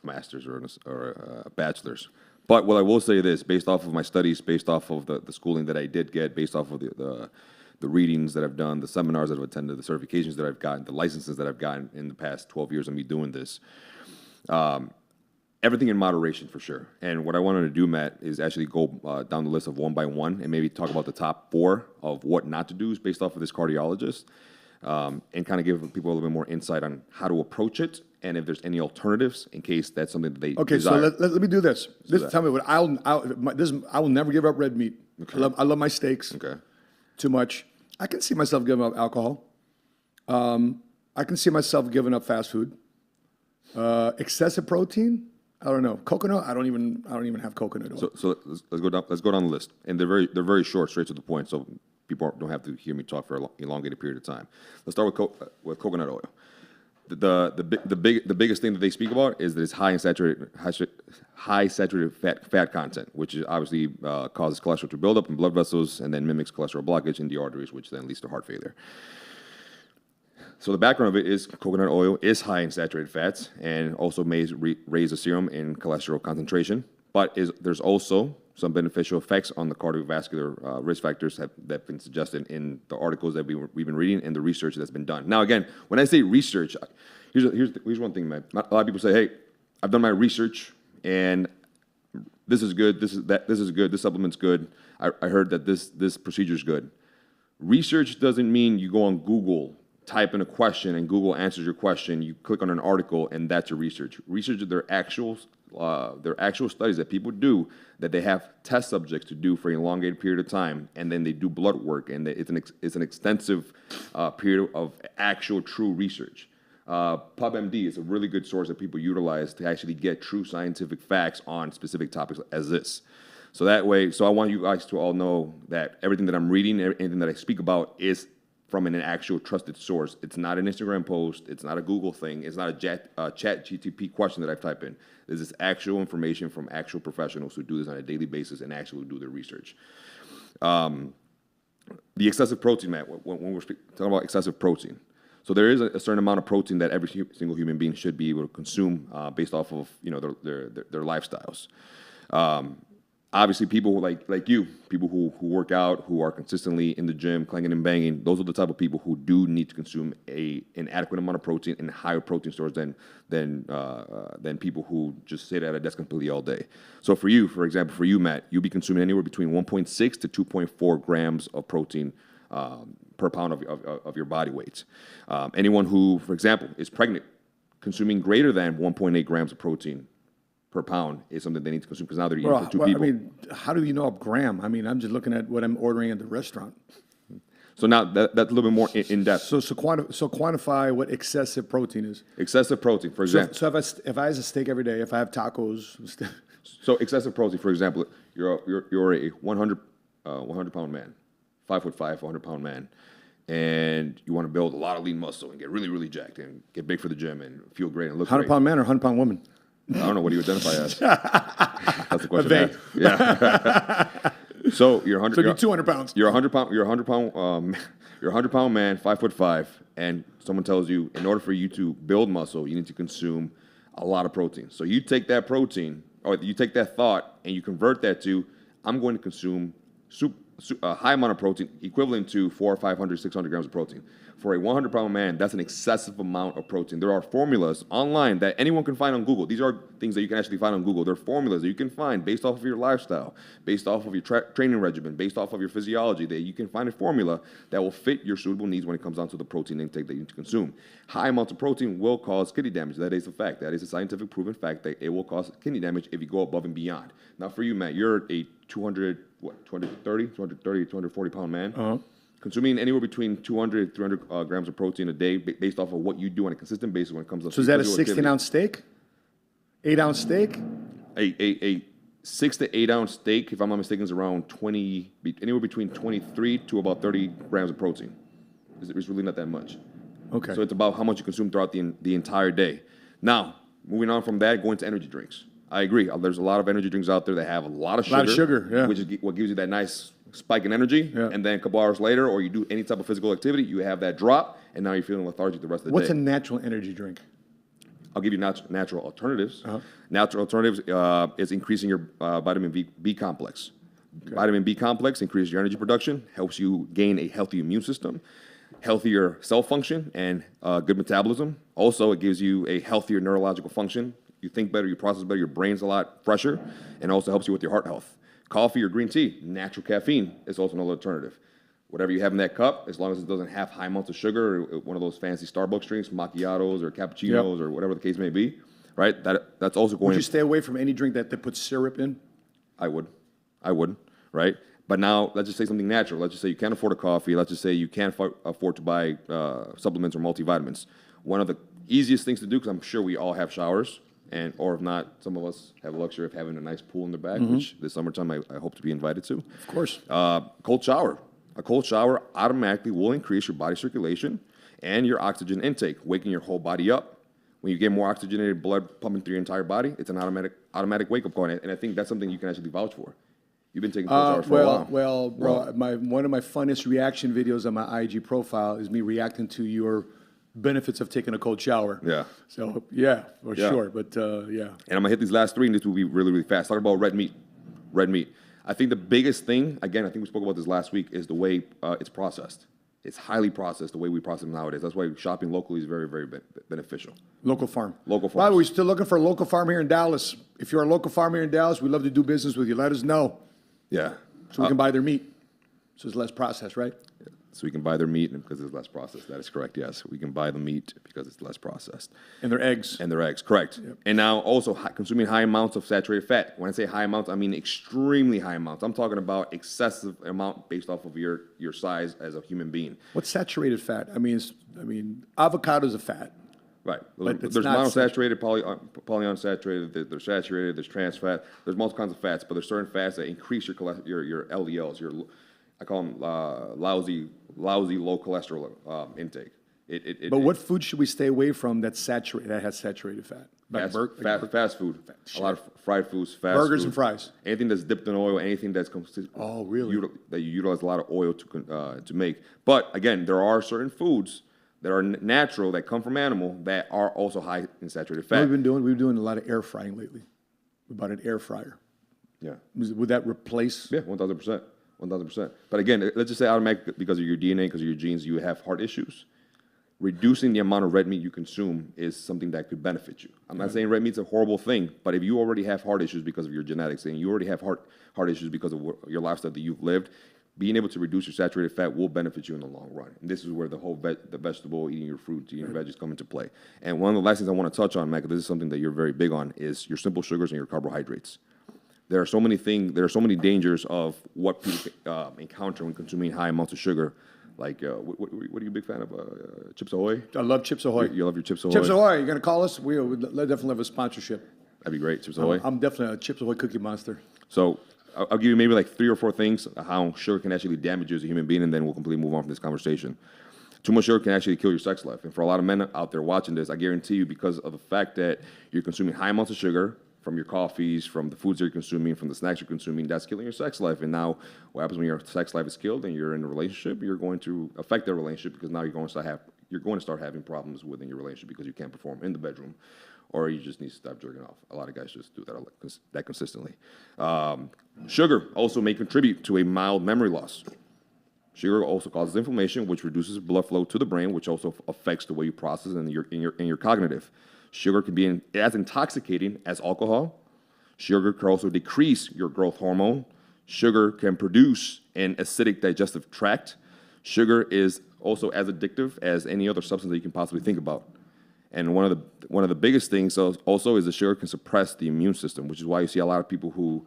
a master's or a bachelor's. But what I will say this, based off of my studies, based off of the schooling that I did get, based off of the readings that I've done, the seminars that I've attended, the certifications that I've gotten, the licenses that I've gotten in the past 12 years of me doing this, everything in moderation for sure. And what I wanted to do, Matt, is actually go down the list of one by one and maybe talk about the top 4 of what not to do based off of this cardiologist. and kind of give people a little bit more insight on how to approach it and if there's any alternatives in case that's something that they Okay, desire. so let me do this. Tell me what I will never give up red meat. Okay. I love my steaks. Okay. Too much. I can see myself giving up alcohol. I can see myself giving up fast food. Excessive protein. I don't know. Coconut. I don't even have coconut oil. So let's go down the list, and they're very short, straight to the point, so people don't have to hear me talk for an elongated period of time. Let's start with coconut oil. The biggest thing that they speak about is that it's high saturated fat content, which is obviously causes cholesterol to build up in blood vessels and then mimics cholesterol blockage in the arteries, which then leads to heart failure. So the background of it is coconut oil is high in saturated fats and also may raise the serum in cholesterol concentration, but there's also some beneficial effects on the cardiovascular risk factors that have been suggested in the articles that we've been reading and the research that's been done. Now, again, when I say research, here's one thing, man. A lot of people say, hey, I've done my research and this is good, this is good, this supplement's good. I heard that this procedure's good. Research doesn't mean you go on Google, type in a question, and Google answers your question. You click on an article, and that's your research. Research are their actual studies that people do that they have test subjects to do for an elongated period of time, and then they do blood work, and it's an extensive period of actual true research. PubMD is a really good source that people utilize to actually get true scientific facts on specific topics as this. So that way, I want you guys to all know that everything that I'm reading, everything that I speak about is from an actual trusted source. It's not an Instagram post. It's not a Google thing. It's not a chat GTP question that I've typed in. This is actual information from actual professionals who do this on a daily basis and actually do their research. The excessive protein, Matt, when we're talking about excessive protein. So there is a certain amount of protein that every single human being should be able to consume based off of their lifestyles. Obviously, people like you, people who work out, who are consistently in the gym, clanging and banging, those are the type of people who do need to consume an adequate amount of protein and higher protein stores than people who just sit at a desk completely all day. So for you, for example, Matt, you'll be consuming anywhere between 1.6 to 2.4 grams of protein per pound of your body weight. Anyone who, for example, is pregnant, consuming greater than 1.8 grams of protein per pound is something they need to consume because now they're eating for two people. I mean, how do you know a gram? I mean, I'm just looking at what I'm ordering at the restaurant. So now that's a little bit more in depth. So quantify what excessive protein is. Excessive protein, for example. So if I have a steak every day, if I have tacos. So excessive protein, for example, you're a 100 pound man, 5'5", 100 pound man, and you want to build a lot of lean muscle and get really, really jacked and get big for the gym and feel great and look 100 great. pound man or 100 pound woman? I don't know. What do you identify as? That's the question. Yeah. So you're 100. So you're 200 pounds. You're 100 pound. You're 100 pound. You're a 100 pound man, 5'5", and someone tells you in order for you to build muscle, you need to consume a lot of protein. So you take that protein, or you take that thought, and you convert that to, I'm going to consume a high amount of protein, equivalent to 400, 500, 600 grams of protein. For a 100-pound man, that's an excessive amount of protein. There are formulas online that anyone can find on Google. These are things that you can actually find on Google. There are formulas that you can find based off of your lifestyle, based off of your training regimen, based off of your physiology, that you can find a formula that will fit your suitable needs when it comes down to the protein intake that you need to consume. High amounts of protein will cause kidney damage. That is a fact. That is a scientific proven fact that it will cause kidney damage if you go above and beyond. Now, for you, Matt, you're a 240 pound man. Uh-huh. Consuming anywhere between 200 to 300 grams of protein a day based off of what you do on a consistent basis when it comes to So is that a 16-ounce steak? 8-ounce steak? A 6 to 8 ounce steak, if I'm not mistaken, is around anywhere between 23 to about 30 grams of protein. It's really not that much. Okay. So it's about how much you consume throughout the entire day. Now, moving on from that, going to energy drinks. I agree. There's a lot of energy drinks out there that have a lot of sugar. Yeah. Which is what gives you that nice spike in energy, yeah. And then a couple hours later, or you do any type of physical activity, you have that drop, and now you're feeling lethargic the rest of the day. What's a natural energy drink? I'll give you natural alternatives. Uh-huh. Natural alternatives is increasing your vitamin B complex. Okay. Vitamin B complex increases your energy production, helps you gain a healthy immune system, healthier cell function, and good metabolism. Also, it gives you a healthier neurological function. You think better, you process better, your brain's a lot fresher, and also helps you with your heart health. Coffee or green tea, natural caffeine is also another alternative. whatever you have in that cup, as long as it doesn't have high amounts of sugar or one of those fancy Starbucks drinks, macchiatos or cappuccinos or whatever the case may be, right? That's also going. Would you stay away from any drink that they put syrup in? I would, right? But now let's just say something natural. Let's just say you can't afford a coffee. Let's just say you can't afford to buy supplements or multivitamins. One of the easiest things to do, because I'm sure we all have showers, or if not, some of us have the luxury of having a nice pool in the back, which this summertime I hope to be invited to. Of course. Cold shower. A cold shower automatically will increase your body circulation and your oxygen intake, waking your whole body up. When you get more oxygenated blood pumping through your entire body, it's an automatic wake-up call. And I think that's something you can actually vouch for. You've been taking cold showers for a while. Well, bro, one of my funnest reaction videos on my IG profile is me reacting to your benefits of taking a cold shower. Yeah. So, for sure. But, yeah. And I'm going to hit these last three, and this will be really, really fast. Talk about red meat. Red meat. I think the biggest thing, again, I think we spoke about this last week, is the way it's processed. It's highly processed, the way we process them nowadays. That's why shopping locally is very, very beneficial. Local farm. Local farm. By the way, we're still looking for a local farm here in Dallas. If you're a local farm here in Dallas, we'd love to do business with you. Let us know. Yeah. So we can buy their meat. So it's less processed, right? So we can buy their meat because it's less processed. That is correct, yes. We can buy the meat because it's less processed. And their eggs. And their eggs, correct. Yep. And now also consuming high amounts of saturated fat. When I say high amounts, I mean extremely high amounts. I'm talking about excessive amount based off of your size as a human being. What's saturated fat? I mean, avocados are fat. Right. But There's monounsaturated, polyunsaturated, there's saturated, there's trans fat. There's multiple kinds of fats, but there's certain fats that increase your LDLs, I call them lousy low cholesterol intake. But what food should we stay away from that has saturated fat? Fast food. A lot of fried foods, burgers and fries. Anything that's dipped in oil, anything that's really? That you utilize a lot of oil to make. But again, there are certain foods that are natural, that come from animal, that are also high in saturated fat. What we've been doing a lot of air frying lately. We bought an air fryer. Yeah. Would that replace? Yeah, 1,000%. 1,000%. But again, let's just say automatically because of your DNA, because of your genes, you have heart issues. Reducing the amount of red meat you consume is something that could benefit you. I'm not saying red meat's a horrible thing, but if you already have heart issues because of your genetics and you already have heart issues because of your lifestyle that you've lived, being able to reduce your saturated fat will benefit you in the long run. And this is where the whole the vegetable, eating your fruits, eating your veggies come into play. And one of the last things I want to touch on, Mac, this is something that you're very big on, is your simple sugars and your carbohydrates. There are so many dangers of what people encounter when consuming high amounts of sugar. Like, what are you a big fan of? Chips Ahoy? I love Chips Ahoy. You love your Chips Ahoy? Chips Ahoy, you're going to call us? We would definitely have a sponsorship. That'd be great, Chips Ahoy. I'm definitely a Chips Ahoy cookie monster. So I'll give you maybe like 3 or 4 things how sugar can actually damage you as a human being, and then we'll completely move on from this conversation. Too much sugar can actually kill your sex life. And for a lot of men out there watching this, I guarantee you, because of the fact that you're consuming high amounts of sugar, from your coffees, from the foods you're consuming, from the snacks you're consuming, that's killing your sex life. And now what happens when your sex life is killed and you're in a relationship, you're going to affect that relationship because now you're going to start having problems within your relationship because you can't perform in the bedroom, or you just need to stop jerking off. A lot of guys just do that consistently. Sugar also may contribute to a mild memory loss. Sugar also causes inflammation, which reduces blood flow to the brain, which also affects the way you process and your cognitive. Sugar can be as intoxicating as alcohol. Sugar can also decrease your growth hormone. Sugar can produce an acidic digestive tract. Sugar is also as addictive as any other substance that you can possibly think about. And one of the biggest things also is that sugar can suppress the immune system, which is why you see a lot of people who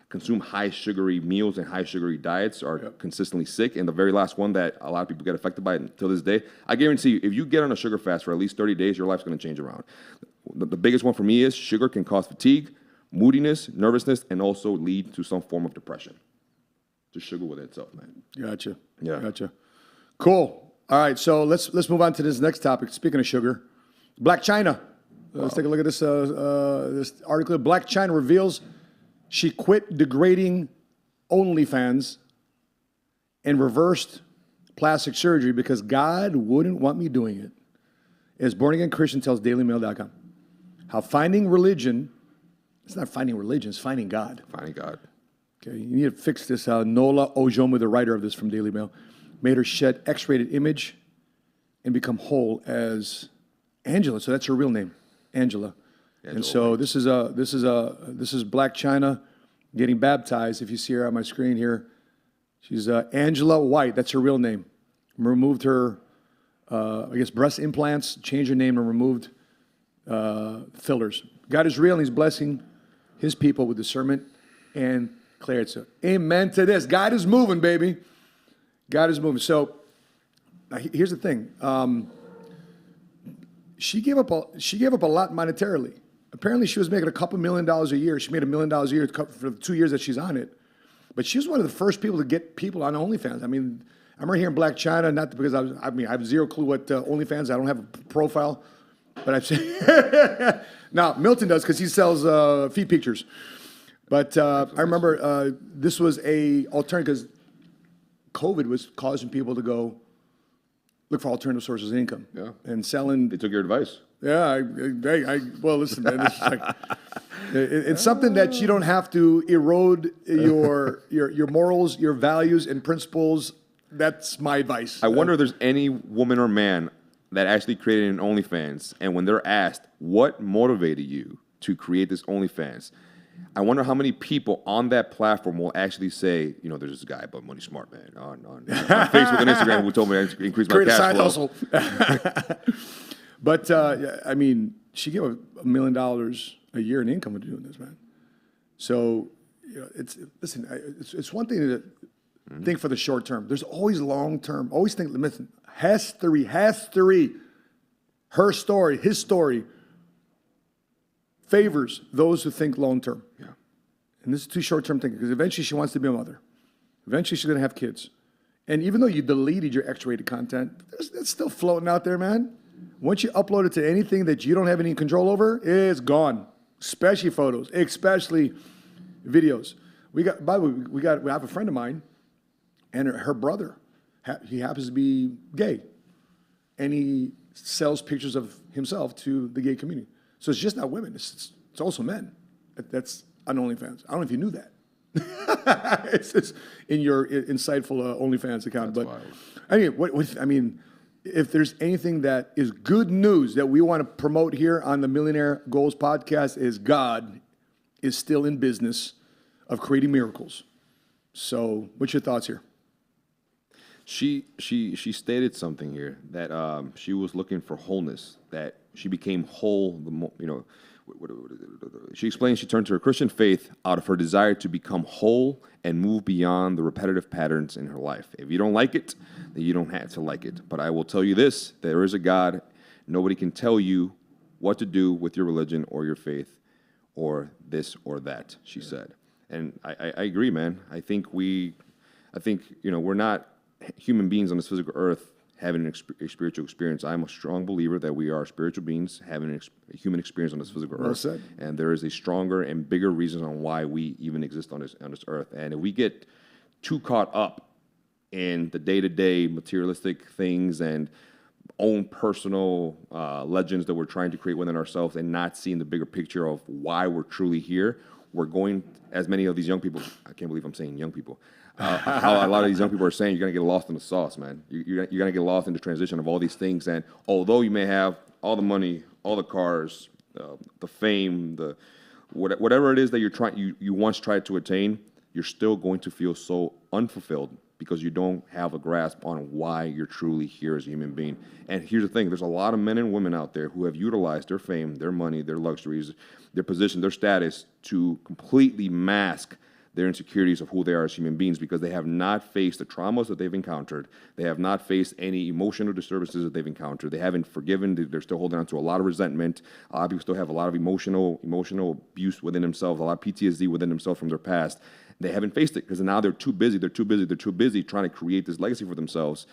consume high sugary meals and high sugary diets are consistently sick. And the very last one that a lot of people get affected by until this day, I guarantee you, if you get on a sugar fast for at least 30 days, your life's going to change around. The biggest one for me is sugar can cause fatigue, moodiness, nervousness, and also lead to some form of depression. Just sugar with itself, man. Gotcha. Yeah. Gotcha. Cool. All right, so let's move on to this next topic. Speaking of sugar, Blac Chyna. Let's take a look at this this article. Blac Chyna reveals she quit degrading OnlyFans and reversed plastic surgery because God wouldn't want me doing it. As born-again Christian tells DailyMail.com, how finding religion, it's not finding religion, it's finding God. Finding God. Okay, you need to fix this. Nola Ojomu, the writer of this from Daily Mail, made her shed X-rated image and become whole as Angela. So that's her real name, Angela. And so this is Blac Chyna getting baptized. If you see her on my screen here, She's Angela White. That's her real name. Removed her, I guess, breast implants, changed her name, and removed fillers. God is real, and He's blessing His people with discernment and clarity. So, amen to this. God is moving, baby. God is moving. So, here's the thing. She gave up a lot monetarily. Apparently, she was making a couple $1 million a year. She made $1 million a year for the 2 years that she's on it. But she was one of the first people to get people on OnlyFans. I mean, I remember here in Black China, not because I have zero clue what OnlyFans. I don't have a profile, but I've seen. Now Milton does because he sells feet pictures. But I remember this was a alternative because COVID was causing people to go look for alternative sources of income. Yeah. And selling. They took your advice. Yeah, well, listen, man, this is like, it's something that you don't have to erode your morals, your values, and principles. That's my advice. I wonder if there's any woman or man that actually created an OnlyFans, and when they're asked what motivated you to create this OnlyFans, I wonder how many people on that platform will actually say, you know, there's this guy, but Money Smart, man, on Facebook and Instagram who told me to increase my cash flow. Hustle. But, I mean, she gave $1 million a year in income with doing this, man. So, you know, it's one thing to think for the short term. There's always long term. Always think, listen, has three. Her story, his story favors those who think long term. Yeah. And this is too short term thinking because eventually she wants to be a mother. Eventually she's going to have kids. And even though you deleted your X-rated content, it's still floating out there, man. Once you upload it to anything that you don't have any control over, it's gone. Especially photos, especially videos. By the way, we have a friend of mine, and her brother, he happens to be gay, and he sells pictures of himself to the gay community. So it's just not women; it's also men. That's on OnlyFans. I don't know if you knew that. It's in your insightful OnlyFans account. That's but wild. I mean, if there's anything that is good news that we want to promote here on the Millionaire Goals podcast, is God is still in business of creating miracles. So, what's your thoughts here? She stated something here that she was looking for wholeness, that she became whole. She explained she turned to her Christian faith out of her desire to become whole and move beyond the repetitive patterns in her life. If you don't like it, then you don't have to like it. But I will tell you this, there is a God. Nobody can tell you what to do with your religion or your faith or this or that, she said. And I agree, man. I think we're not human beings on this physical earth having a spiritual experience. I'm a strong believer that we are spiritual beings having a human experience on this physical earth. Said. And there is a stronger and bigger reason on why we even exist on this earth. And if we get too caught up in the day-to-day materialistic things and own personal legends that we're trying to create within ourselves and not seeing the bigger picture of why we're truly here, we're going, as many of these young people, I can't believe I'm saying young people, how a lot of these young people are saying, you're going to get lost in the sauce, man. You're going to get lost in the transition of all these things. And although you may have all the money, all the cars, the fame, whatever it is that you once tried to attain, you're still going to feel so unfulfilled because you don't have a grasp on why you're truly here as a human being. And here's the thing, there's a lot of men and women out there who have utilized their fame, their money, their luxuries, their position, their status to completely mask their insecurities of who they are as human beings because they have not faced the traumas that they've encountered. They have not faced any emotional disturbances that they've encountered. They haven't forgiven. They're still holding on to a lot of resentment. A lot of people still have a lot of emotional abuse within themselves, a lot of PTSD within themselves from their past. They haven't faced it because now they're too busy trying to create this legacy for themselves.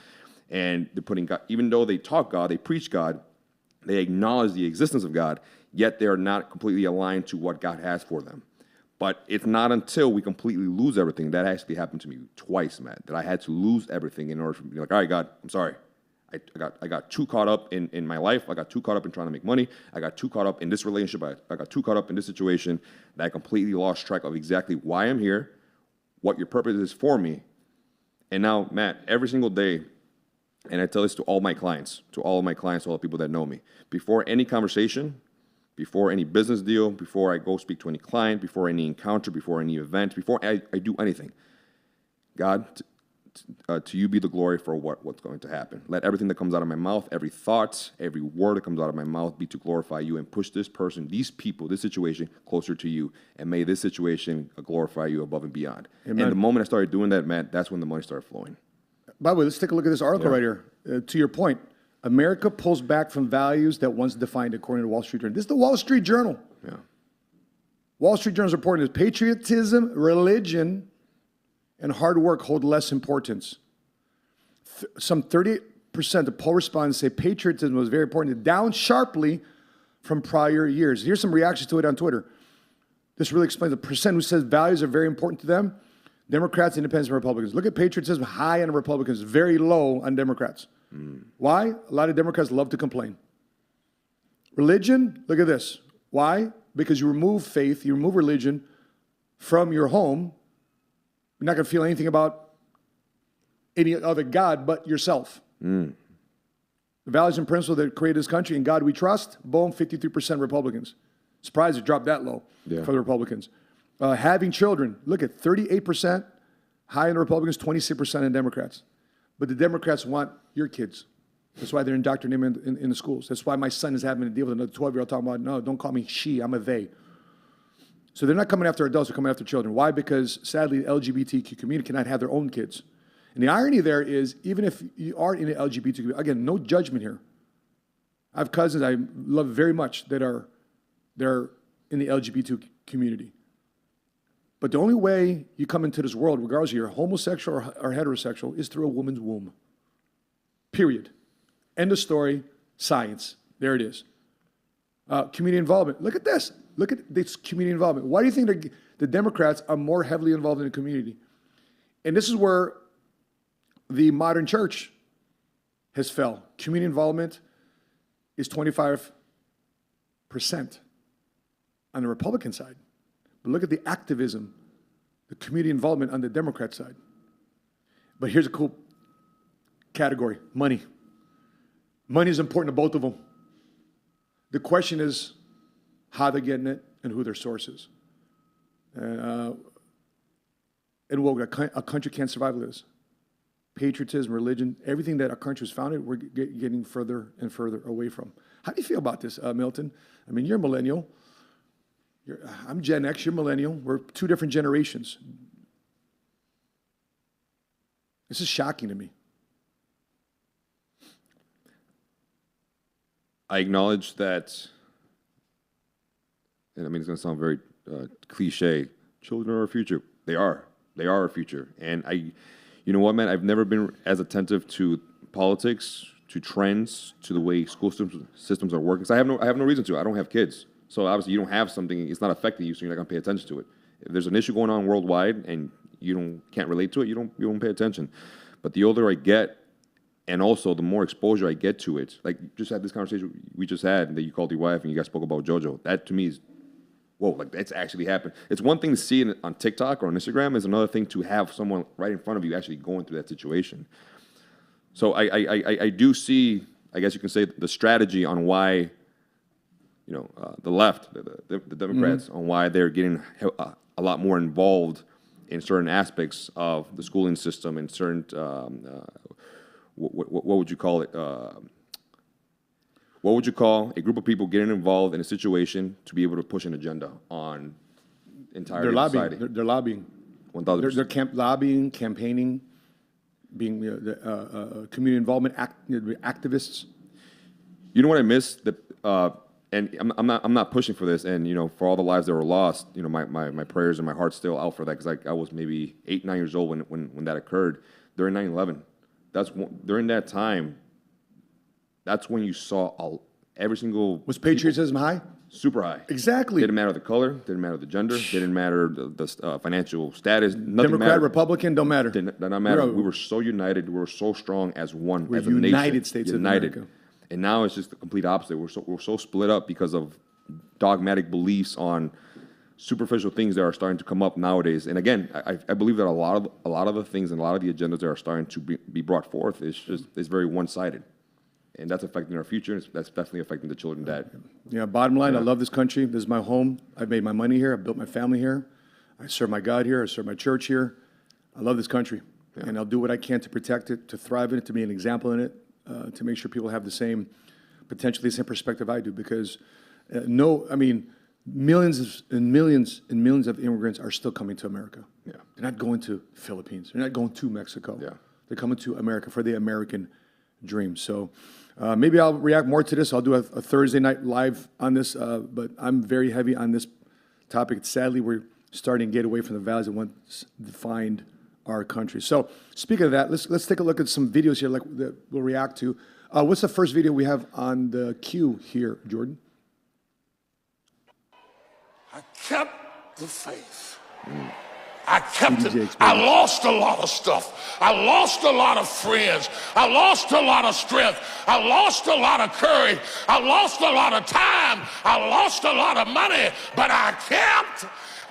And they're putting God, even though they talk God, they preach God, they acknowledge the existence of God, yet they're not completely aligned to what God has for them. But it's not until we completely lose everything. That actually happened to me twice, Matt, that I had to lose everything in order to be like, all right, God, I'm sorry. I got too caught up in my life. I got too caught up in trying to make money. I got too caught up in this relationship. I got too caught up in this situation that I completely lost track of exactly why I'm here, what your purpose is for me. And now, Matt, every single day, and I tell this to all my clients, all the people that know me, before any conversation, before any business deal, before I go speak to any client, before any encounter, before any event, before I do anything, God, to you be the glory for what's going to happen. Let everything that comes out of my mouth, every thought, every word that comes out of my mouth be to glorify you and push this person, these people, this situation closer to you. And may this situation glorify you above and beyond. Amen. And the moment I started doing that, man, that's when the money started flowing. By the way, let's take a look at this article right here. To your point, America pulls back from values that once defined according to Wall Street Journal. This is the Wall Street Journal. Yeah. Wall Street Journal is reporting that patriotism, religion, and hard work hold less importance. Some 38% of poll respondents say patriotism was very important, down sharply from prior years. Here's some reactions to it on Twitter. This really explains the percent who says values are very important to them. Democrats, Independents, and Republicans. Look at patriotism, high on Republicans, very low on Democrats. Why? A lot of Democrats love to complain. Religion, look at this. Why? Because you remove faith, you remove religion from your home, you're not going to feel anything about any other God but yourself. The values and principles that create this country, in God we trust, boom, 53% Republicans. Surprised it dropped that low for the Republicans. Having children, look at 38% high in the Republicans, 26% in Democrats. But the Democrats want your kids. That's why they're indoctrinating them in the schools. That's why my son is having to deal with another 12-year-old talking about, no, don't call me she, I'm a they. So they're not coming after adults, they're coming after children. Why? Because sadly, the LGBTQ community cannot have their own kids. And the irony there is, even if you are in the LGBT community, again, no judgment here. I have cousins I love very much they're in the LGBT community. But the only way you come into this world, regardless of you're homosexual or heterosexual, is through a woman's womb. Period. End of story. Science. There it is. Community involvement. Look at this. Look at this community involvement. Why do you think the Democrats are more heavily involved in the community? And this is where the modern church has fell. Community involvement is 25% on the Republican side. But look at the activism, the community involvement on the Democrat side. But here's a cool category, money. Money is important to both of them. The question is how they're getting it and who their source is. And what a country can't survive with this. Patriotism, religion, everything that our country was founded, we're getting further and further away from. How do you feel about this, Milton? I mean, you're a millennial. I'm Gen X, you're millennial. We're two different generations. This is shocking to me. I acknowledge that, and I mean, it's going to sound very cliche, children are our future. They are our future. And you know what, man, I've never been as attentive to politics, to trends, to the way school systems are working. So I have no reason to. I don't have kids. So obviously you don't have something, it's not affecting you, so you're not going to pay attention to it. If there's an issue going on worldwide and you can't relate to it, you don't pay attention. But the older I get, and also the more exposure I get to it, like just had this conversation we just had that you called your wife and you guys spoke about JoJo. That to me is, whoa, like that's actually happened. It's one thing to see it on TikTok or on Instagram, it's another thing to have someone right in front of you actually going through that situation. So I do see, I guess you can say, the strategy on why, the left, the Democrats, on why they're getting a lot more involved in certain aspects of the schooling system and certain, what would you call it? What would you call a group of people getting involved in a situation to be able to push an agenda on entire society? They're lobbying. 1,000%. They're lobbying, campaigning, being community involvement, activists. You know what I miss? And I'm not pushing for this. And for all the lives that were lost, my prayers and my heart's still out for that because I was maybe 8, 9 years old when that occurred during 9/11. During that time. That's when you saw every single. Was patriotism high? Super high. Exactly. Didn't matter the color. Didn't matter the gender. Didn't matter the financial status. Nothing Democrat, mattered. Republican, don't matter. Did not matter. We were so united. We were so strong as one. We're as a United nation. States of America. And now it's just the complete opposite. We're so split up because of dogmatic beliefs on superficial things that are starting to come up nowadays. And again, I believe that a lot of the things and a lot of the agendas that are starting to be brought forth is very one-sided. And that's affecting our future. That's definitely affecting the children that. Yeah, bottom line, I love this country. This is my home. I've made my money here. I've built my family here. I serve my God here. I serve my church here. I love this country. and I'll do what I can to protect it, to thrive in it, to be an example in it, to make sure people have the same, potentially the same perspective I do. Because millions and millions and millions of immigrants are still coming to America. Yeah. They're not going to Philippines. They're not going to Mexico. Yeah. They're coming to America for the American dream. So maybe I'll react more to this. I'll do a Thursday night live on this, but I'm very heavy on this topic. Sadly, we're starting to get away from the values that once defined our country. So speaking of that, let's take a look at some videos here that we'll react to. What's the first video we have on the queue here, Jordan? I kept the faith. I kept it. I lost a lot of stuff. I lost a lot of friends. I lost a lot of strength. I lost a lot of courage. I lost a lot of time. I lost a lot of money. But I kept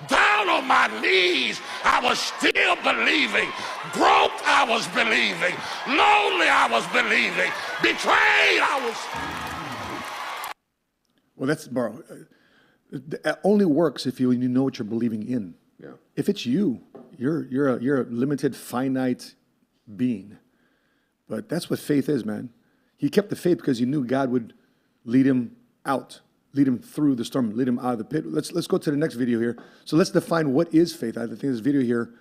down on my knees. I was still believing. Broke, I was believing. Lonely, I was believing. Betrayed, I was. Well, that's, bro, it only works if you know what you're believing in. Yeah. If it's you're a limited, finite being. But that's what faith is, man. He kept the faith because he knew God would lead him out, lead him through the storm, lead him out of the pit. Let's go to the next video here. So let's define what is faith. I think this video here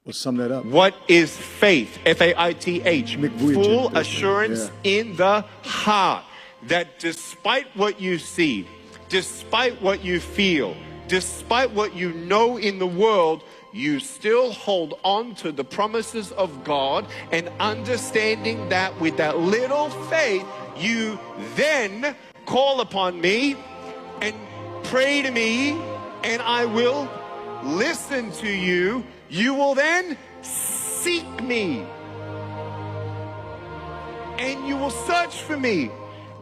will sum that up. What is faith? F-A-I-T-H. Nick Vujicic. Full assurance in the heart that despite what you see, despite what you feel, despite what you know in the world, you still hold on to the promises of God, and understanding that with that little faith, you then call upon me and pray to me, and I will listen to you. You will then seek me, and you will search for me,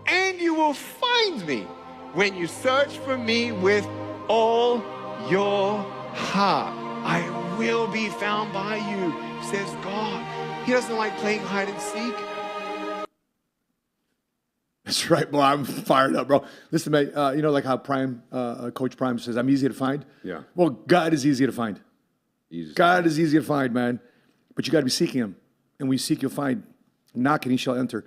and you will find me when you search for me with all your heart. I will be found by you, says God. He doesn't like playing hide and seek. That's right, boy. I'm fired up, bro. Listen, man, you know, like how Coach Prime says, I'm easy to find? Yeah. Well, God is easy to find. God is easy to find, man. But you got to be seeking him. And when you seek, you'll find. Knock and he shall enter.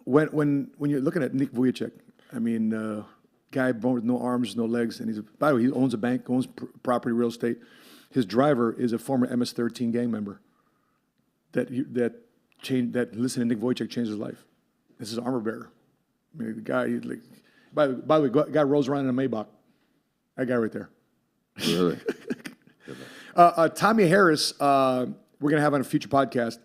When you're looking at Nick Vujicic, I mean, guy born with no arms, no legs, and by the way, he owns a bank, owns property, real estate. His driver is a former MS-13 gang member that listened to Nick Vujicic changed his life. This is an armor bearer. I mean, the guy, by the way, guy rolls around in a Maybach. That guy right there. Really? Tommy Harris, we're going to have on a future podcast.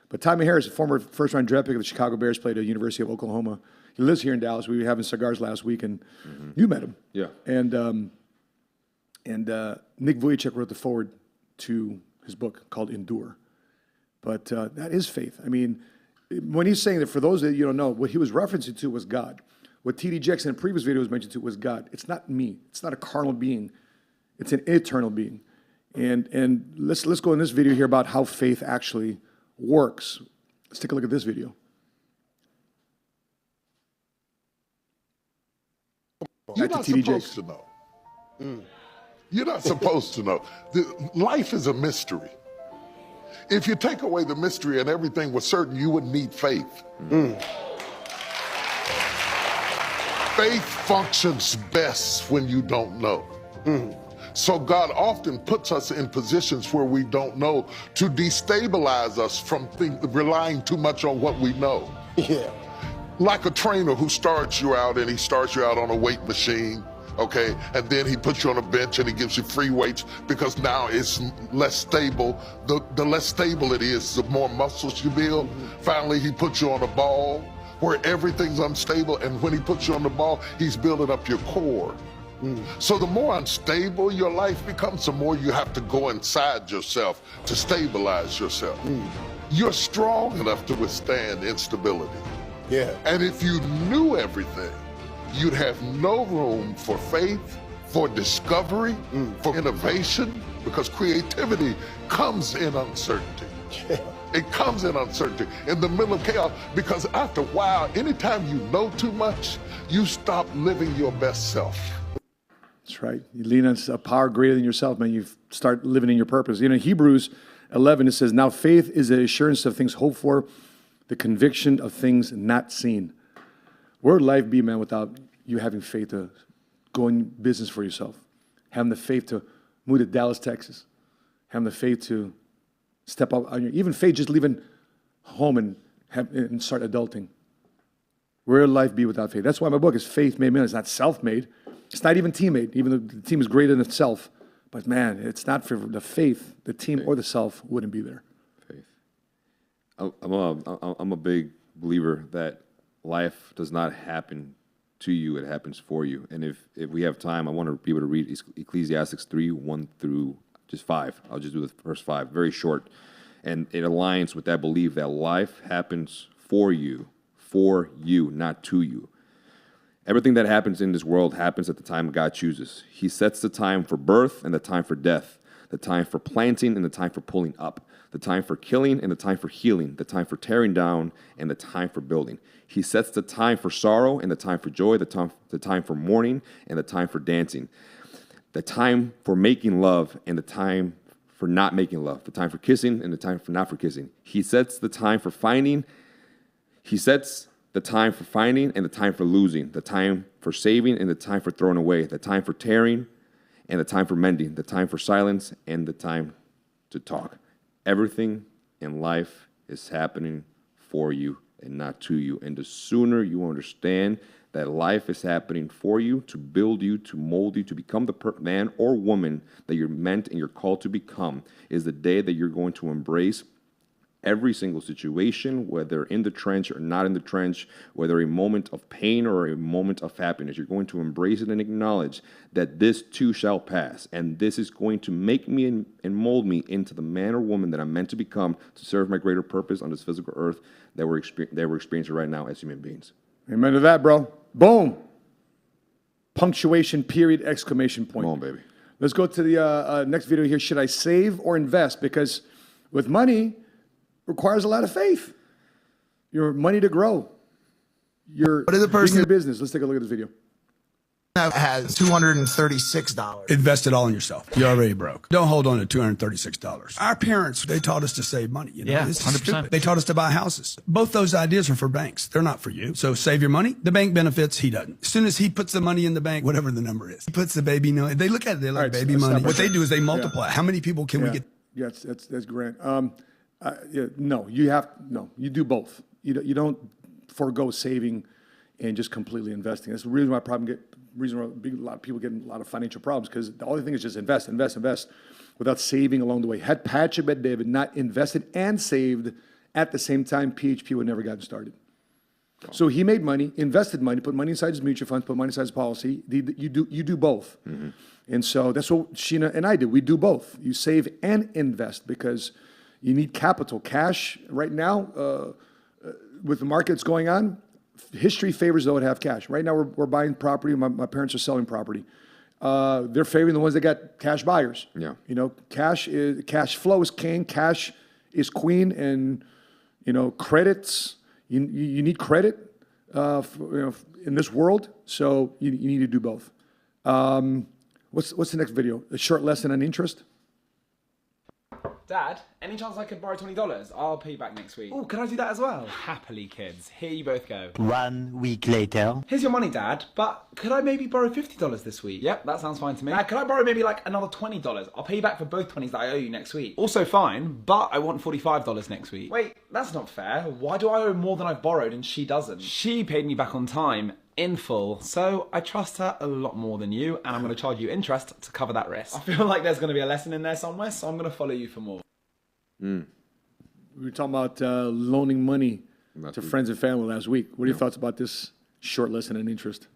But Tommy Harris, a former first-round draft pick of the Chicago Bears, played at the University of Oklahoma. He lives here in Dallas. We were having cigars last week, and you met him. Yeah. And Nick Vujicic wrote the foreword to his book called Endure. But that is faith. I mean, when he's saying that, for those that you don't know, what he was referencing to was God. What T.D. Jakes in the previous video was mentioned to was God. It's not me. It's not a carnal being. It's an eternal being. And let's go in this video here about how faith actually works. Let's take a look at this video. You're not supposed to know. You're not supposed to know. Life is a mystery. If you take away the mystery and everything was certain, you wouldn't need faith. Faith functions best when you don't know. So God often puts us in positions where we don't know to destabilize us from relying too much on what we know. Yeah. Like a trainer who starts you out, and he starts you out on a weight machine, okay? And then he puts you on a bench and he gives you free weights because now it's less stable. The less stable it is, the more muscles you build. Finally, he puts you on a ball where everything's unstable, and when he puts you on the ball, he's building up your core. So the more unstable your life becomes, the more you have to go inside yourself to stabilize yourself. You're strong enough to withstand instability. Yeah. And if you knew everything, you'd have no room for faith, for discovery, for innovation, because creativity comes in uncertainty. Yeah. It comes in uncertainty, in the middle of chaos, because after a while, anytime you know too much, you stop living your best self. That's right. You lean on a power greater than yourself, man. You start living in your purpose. You know, in Hebrews 11, it says, now faith is the assurance of things hoped for, the conviction of things not seen. Where would life be, man, without you having faith to go in business for yourself? Having the faith to move to Dallas, Texas. Having the faith to step up on your, even faith just leaving home and start adulting. Where would life be without faith? That's why my book is Faith Made Man. It's not self-made. It's not even team-made, even though the team is greater than itself. But man, it's not for the faith, the team or the self wouldn't be there. Faith. I'm a big believer that life does not happen to you, it happens for you. And if we have time, I want to be able to read Ecclesiastes 3, 1 through just 5. I'll just do the first 5, very short. And it aligns with that belief that life happens for you, not to you. Everything that happens in this world happens at the time God chooses. He sets the time for birth and the time for death, the time for planting and the time for pulling up, the time for killing and the time for healing, the time for tearing down and the time for building. He sets the time for sorrow and the time for joy, the time for mourning and the time for dancing, the time for making love and the time for not making love, the time for kissing and the time for not for kissing. He sets the time for finding. He sets the time for finding and the time for losing, the time for saving and the time for throwing away, the time for tearing and the time for mending, the time for silence and the time to talk. Everything in life is happening for you and not to you. And the sooner you understand that life is happening for you, to build you, to mold you, to become the man or woman that you're meant and you're called to become, is the day that you're going to embrace every single situation, whether in the trench or not in the trench, whether a moment of pain or a moment of happiness. You're going to embrace it and acknowledge that this too shall pass. And this is going to make me and mold me into the man or woman that I'm meant to become to serve my greater purpose on this physical earth that we're experiencing right now as human beings. Amen to that, bro. Boom. Punctuation, period, exclamation point. Come on, baby. Let's go to the next video here. Should I save or invest? Because with money, requires a lot of faith. Your money to grow. Your business. Let's take a look at this video. Has $236. Invest it all in yourself. You're already broke. Don't hold on to $236. Our parents, they taught us to save money. You know? Yeah, This is 100%. stupid. They taught us to buy houses. Both those ideas are for banks. They're not for you. So save your money. The bank benefits. He doesn't. As soon as he puts the money in the bank, whatever the number is, he puts the baby money. They look at it. They're like, All right, baby stop money. right What they there. do is they multiply. Yeah. How many people can we get? Yeah, that's Grant. No, you do both. You don't forego saving and just completely investing. That's the reason why a lot of people get in a lot of financial problems, because the only thing is just invest without saving along the way. Had Patrick Bet David not invested and saved at the same time, PHP would never gotten started. So he made money, invested money, put money inside his mutual funds, put money inside his policy. You do both. Mm-hmm. And so that's what Sheena and I do. We do both. You save and invest because you need capital. Cash right now, with the markets going on, history favors those that have cash. Right now we're buying property. My parents are selling property. They're favoring the ones that got cash buyers. Yeah. You know, cash flow is king. Cash is queen. And, credits, you need credit in this world. So you need to do both. What's the next video? A short lesson on interest? Dad, any chance I could borrow $20? I'll pay you back next week. Oh, can I do that as well? Happily, kids. Here you both go. 1 week later. Here's your money, Dad, but could I maybe borrow $50 this week? Yep, that sounds fine to me. Dad, could I borrow maybe like another $20? I'll pay you back for both 20s that I owe you next week. Also fine, but I want $45 next week. Wait, that's not fair. Why do I owe more than I've borrowed and she doesn't? She paid me back on time, in full, so I trust her a lot more than you, and I'm going to charge you interest to cover that risk. I feel like there's going to be a lesson in there somewhere, so I'm going to follow you for more. We were talking about loaning money to friends and family last week. What are your thoughts about this short lesson in interest?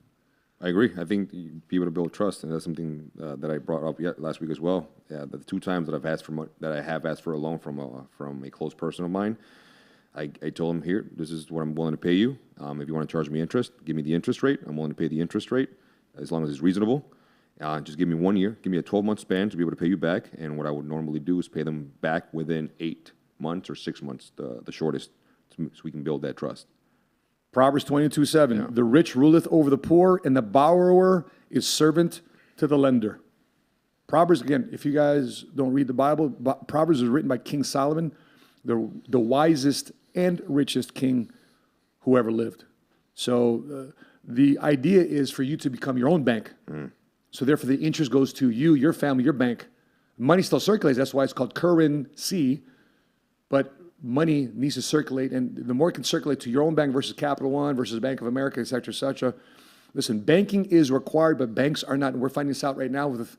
I agree. I think you be able to build trust, and that's something that I brought up last week as well. The 2 times that I have asked for a loan from a close person of mine, I told him, here, this is what I'm willing to pay you. If you want to charge me interest, give me the interest rate. I'm willing to pay the interest rate as long as it's reasonable. Just give me 1 year. Give me a 12-month span to be able to pay you back. And what I would normally do is pay them back within 8 months or 6 months, the shortest, so we can build that trust. Proverbs 22:7. The rich ruleth over the poor, and the borrower is servant to the lender. Proverbs, again, if you guys don't read the Bible, Proverbs was written by King Solomon, the wisest and richest king who ever lived. So the idea is for you to become your own bank. So therefore the interest goes to you, your family, your bank. Money still circulates. That's why it's called currency. But money needs to circulate. And the more it can circulate to your own bank versus Capital One versus Bank of America, et cetera, et cetera. Listen, banking is required, but banks are not. And we're finding this out right now with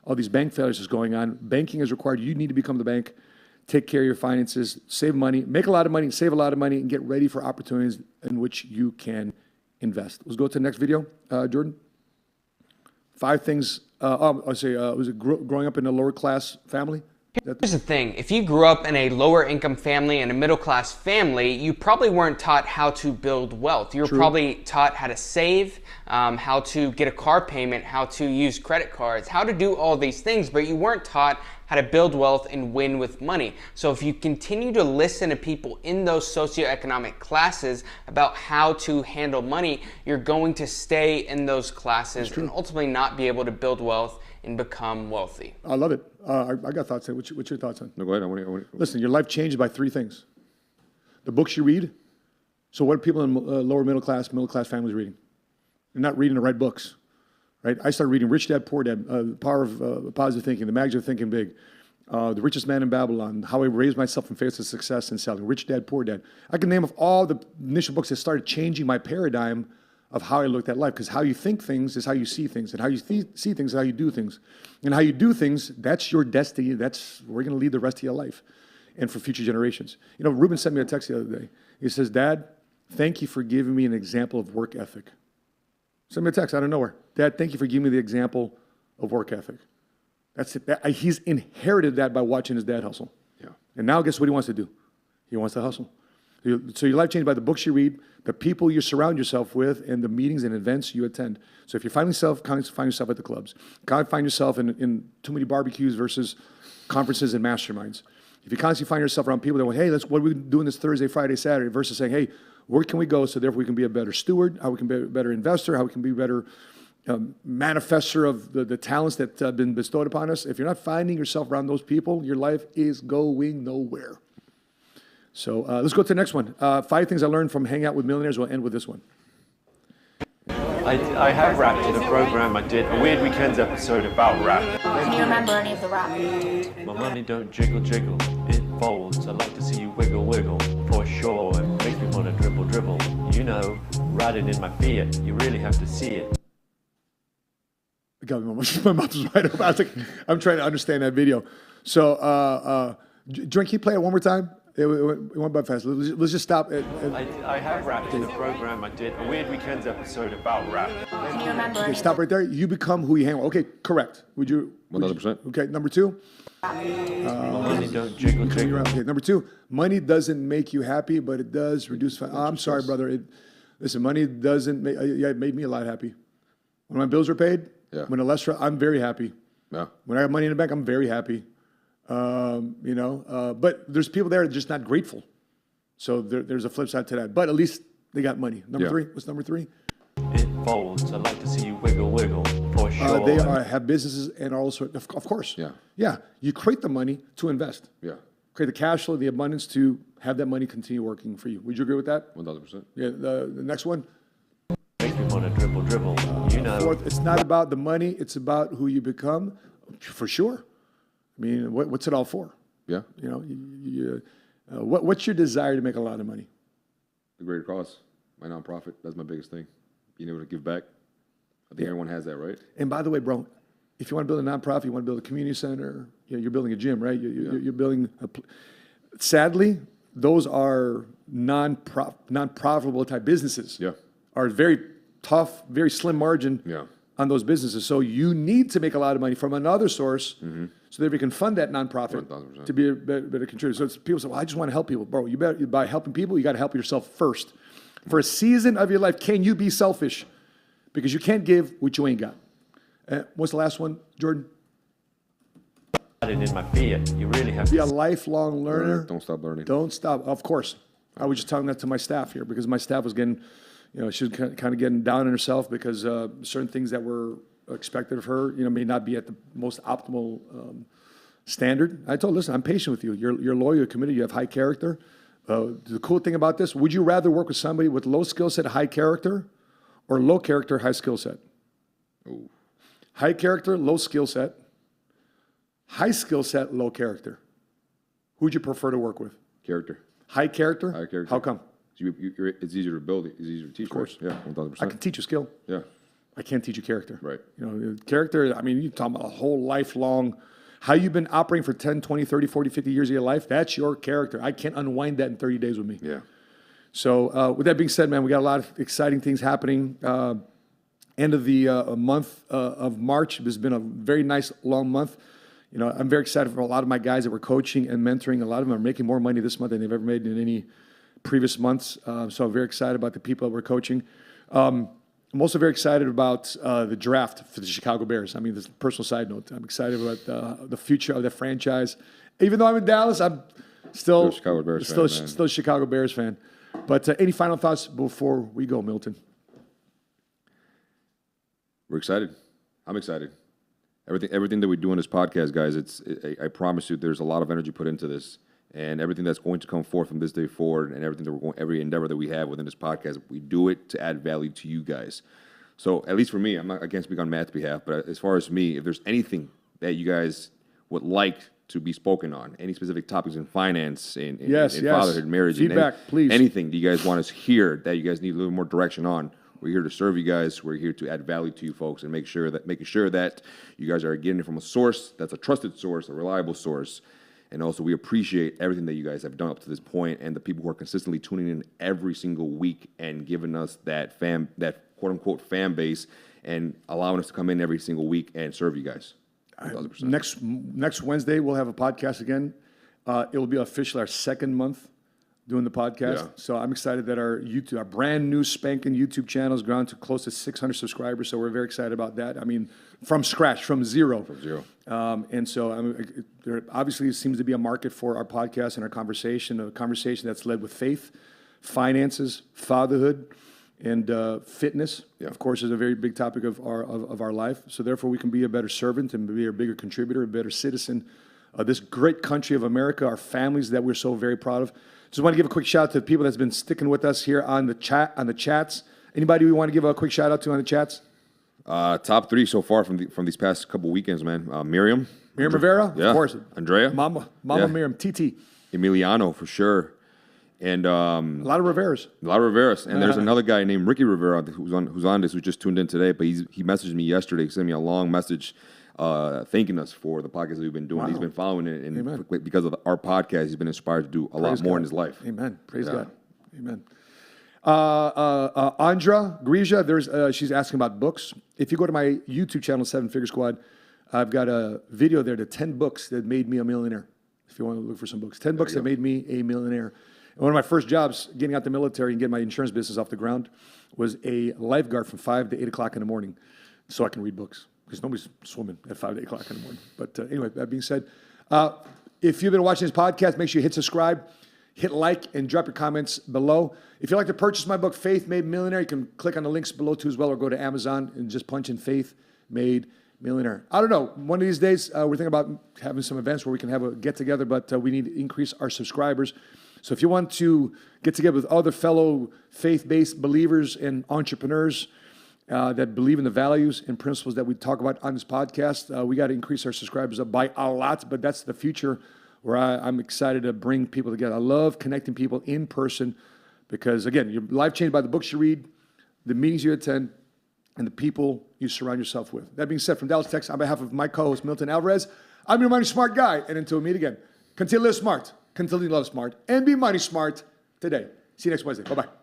all these bank failures that's going on. Banking is required. You need to become the bank. Take care of your finances, save money, make a lot of money, save a lot of money, and get ready for opportunities in which you can invest. Let's go to the next video, Jordan. 5 things. Was it growing up in a lower class family? Here's the thing, if you grew up in a lower income family and a middle class family, you probably weren't taught how to build wealth. You were probably taught how to save, how to get a car payment, how to use credit cards, how to do all these things, but you weren't taught how to build wealth and win with money. So if you continue to listen to people in those socioeconomic classes about how to handle money, you're going to stay in those classes and ultimately not be able to build wealth and become wealthy. I love it. I got thoughts on it. What's your thoughts on? No, go ahead. Listen, your life changes by 3 things. The books you read. So what are people in lower middle class families reading? They're not reading the right books, right? I started reading Rich Dad, Poor Dad, The Power of Positive Thinking, The Magic of Thinking Big, The Richest Man in Babylon, How I Raised Myself from Failure to Success and Selling, Rich Dad, Poor Dad. I can name off all the initial books that started changing my paradigm of how I looked at life, because how you think things is how you see things, and how you see things is how you do things. And how you do things, that's your destiny. That's where you're going to lead the rest of your life and for future generations. You know, Ruben sent me a text the other day. He says, Dad, thank you for giving me an example of work ethic. Send me a text out of nowhere. Dad, thank you for giving me the example of work ethic. That's it. He's inherited that by watching his dad hustle. Yeah. And now guess what he wants to do? He wants to hustle. So your life changed by the books you read, the people you surround yourself with, and the meetings and events you attend. So if you find yourself at the clubs, find yourself in too many barbecues versus conferences and masterminds. If you constantly find yourself around people that go, hey, what are we doing this Thursday, Friday, Saturday, versus saying, hey, where can we go so therefore we can be a better steward, how we can be a better investor, how we can be a better manifester of the talents that have been bestowed upon us. If you're not finding yourself around those people, your life is going nowhere. So let's go to the next one. 5 things I learned from hanging out with millionaires. We'll end with this one. I have rapped in a program I did, a Weird Weekends episode about rap. Can you remember any of the rap? My money don't jiggle, jiggle, it folds. I like to see you wiggle, wiggle, for sure. It makes me want to dribble, dribble. You know, riding in my Fiat, you really have to see it. God, my mouth was wide open. I was like, I'm trying to understand that video. So, can you play it one more time? It went by fast. Let's just stop. I have rapped in a program I did, a Weird Weekends episode about rap. Can you remember? Okay, stop right there. You become who you hang with. Okay, correct. Would you? 100%. Okay, number 2. Money don't jiggle, jiggle. Okay, number 2. Money doesn't make you happy, but it does reduce. I'm sorry, brother. Listen, money doesn't make. It made me a lot happy. When my bills were paid, when the less, I'm very happy. Yeah. When I have money in the bank, I'm very happy. But there's people there that are just not grateful. So there's a flip side to that. But at least they got money. Number 3. What's number 3? It folds. I like to see you wiggle, wiggle, for sure. They have businesses and all sorts. Of course. Yeah. Yeah. You create the money to invest. Yeah. Create the cash flow, the abundance to have that money continue working for you. Would you agree with that? 1,000%. Yeah. The next one. Makes me want to dribble, dribble. You know. 4th, it's not about the money. It's about who you become. For sure. I mean, what's it all for? Yeah. You know, what's your desire to make a lot of money? The greater cause, my nonprofit. That's my biggest thing. Being able to give back. I think everyone has that, right? And by the way, bro, if you want to build a nonprofit, you want to build a community center, you're building a gym, right? You're building sadly, those are non-profitable type businesses. Yeah. Are very tough, very slim margin on those businesses. So you need to make a lot of money from another source so that we can fund that nonprofit 1,000%. to be a better contributor. So people say, well, I just want to help people. Bro, by helping people, you got to help yourself first. For a season of your life, can you be selfish? Because you can't give what you ain't got. What's the last one, Jordan? In my Fiat, you really have to be a lifelong learner. Don't stop learning. Don't stop. Of course. I was just telling that to my staff here because my staff was getting, she was kind of getting down on herself because certain things that were expected of her, may not be at the most optimal standard. I told her, listen, I'm patient with you. You're loyal, you're committed, you have high character. The cool thing about this, would you rather work with somebody with low skill set, high character, or low character, high skill set? Ooh. High character, low skill set. High skill set, low character. Who would you prefer to work with? Character. High character? High character. How come? It's easier to build. It's easier to teach. Of course. Yeah, 1,000%. I can teach a skill. Yeah. I can't teach a character. Right. Character, you're talking about a whole lifelong, how you've been operating for 10, 20, 30, 40, 50 years of your life, that's your character. I can't unwind that in 30 days with me. Yeah. So with that being said, man, we got a lot of exciting things happening. End of the month of March has been a very nice long month. I'm very excited for a lot of my guys that we're coaching and mentoring. A lot of them are making more money this month than they've ever made in any previous months. So I'm very excited about the people that we're coaching. I'm also very excited about the draft for the Chicago Bears. This is a personal side note. I'm excited about the future of the franchise. Even though I'm in Dallas, I'm still a Chicago Bears still, fan, man. Still a Chicago Bears fan. But any final thoughts before we go, Milton? We're excited. I'm excited. Everything that we do on this podcast, guys, I promise you there's a lot of energy put into this. And everything that's going to come forth from this day forward and every endeavor that we have within this podcast, we do it to add value to you guys. So at least for me, I can't speak on Matt's behalf, but as far as me, if there's anything that you guys would like to be spoken on, any specific topics in finance, in fatherhood, marriage, feedback, please. Anything that you guys want us here that you guys need a little more direction on, we're here to serve you guys. We're here to add value to you folks and making sure that you guys are getting it from a source that's a trusted source, a reliable source. And also, we appreciate everything that you guys have done up to this point and the people who are consistently tuning in every single week and giving us that quote-unquote fan base and allowing us to come in every single week and serve you guys. 1,000%. Next Wednesday, we'll have a podcast again. It will be officially our second month doing the podcast. Yeah. So I'm excited that our brand new spanking YouTube channel has grown to close to 600 subscribers. So we're very excited about that. From scratch, from zero. And so there obviously seems to be a market for our podcast and our conversation, a conversation that's led with faith, finances, fatherhood, and fitness. Yeah. Of course, is a very big topic of our life. So therefore, we can be a better servant and be a bigger contributor, a better citizen of this great country of America, our families that we're so very proud of. Just want to give a quick shout out to the people that's been sticking with us here on the chats. Anybody we want to give a quick shout out to on the chats? Top 3 so far from these past couple weekends, man. Miriam Rivera, yeah. Of course. Andrea, Mama yeah. Miriam, TT. Emiliano for sure, and a lot of Riveras. And there's another guy named Ricky Rivera who's on this, who just tuned in today. But he messaged me yesterday, sent me a long message thanking us for the podcast that we've been doing. Wow. He's been following it, and because of our podcast, he's been inspired to do a lot more in his life. Amen. Praise God. Amen. Andra Grisia, she's asking about books. If you go to my YouTube channel, 7 Figure Squad, I've got a video there, the 10 books that made me a millionaire. If you want to look for some books, 10 books that made me a millionaire. And one of my first jobs, getting out the military and getting my insurance business off the ground, was a lifeguard from 5 to 8 o'clock in the morning, so I can read books. Because nobody's swimming at 5 to 8 o'clock in the morning. But anyway, that being said, if you've been watching this podcast, make sure you hit subscribe, hit like, and drop your comments below. If you'd like to purchase my book, Faith Made Millionaire, you can click on the links below too as well, or go to Amazon and just punch in Faith Made Millionaire. I don't know. One of these days, we're thinking about having some events where we can have a get-together, but we need to increase our subscribers. So if you want to get together with other fellow faith-based believers and entrepreneurs that believe in the values and principles that we talk about on this podcast, we got to increase our subscribers up by a lot, but that's the future where I'm excited to bring people together. I love connecting people in person because, again, your life changed by the books you read, the meetings you attend, and the people you surround yourself with. That being said, from Dallas, Texas, on behalf of my co-host, Milton Alvarez, I'm your money smart guy. And until we meet again, continue to live smart, continue to love smart, and be money smart today. See you next Wednesday. Bye-bye.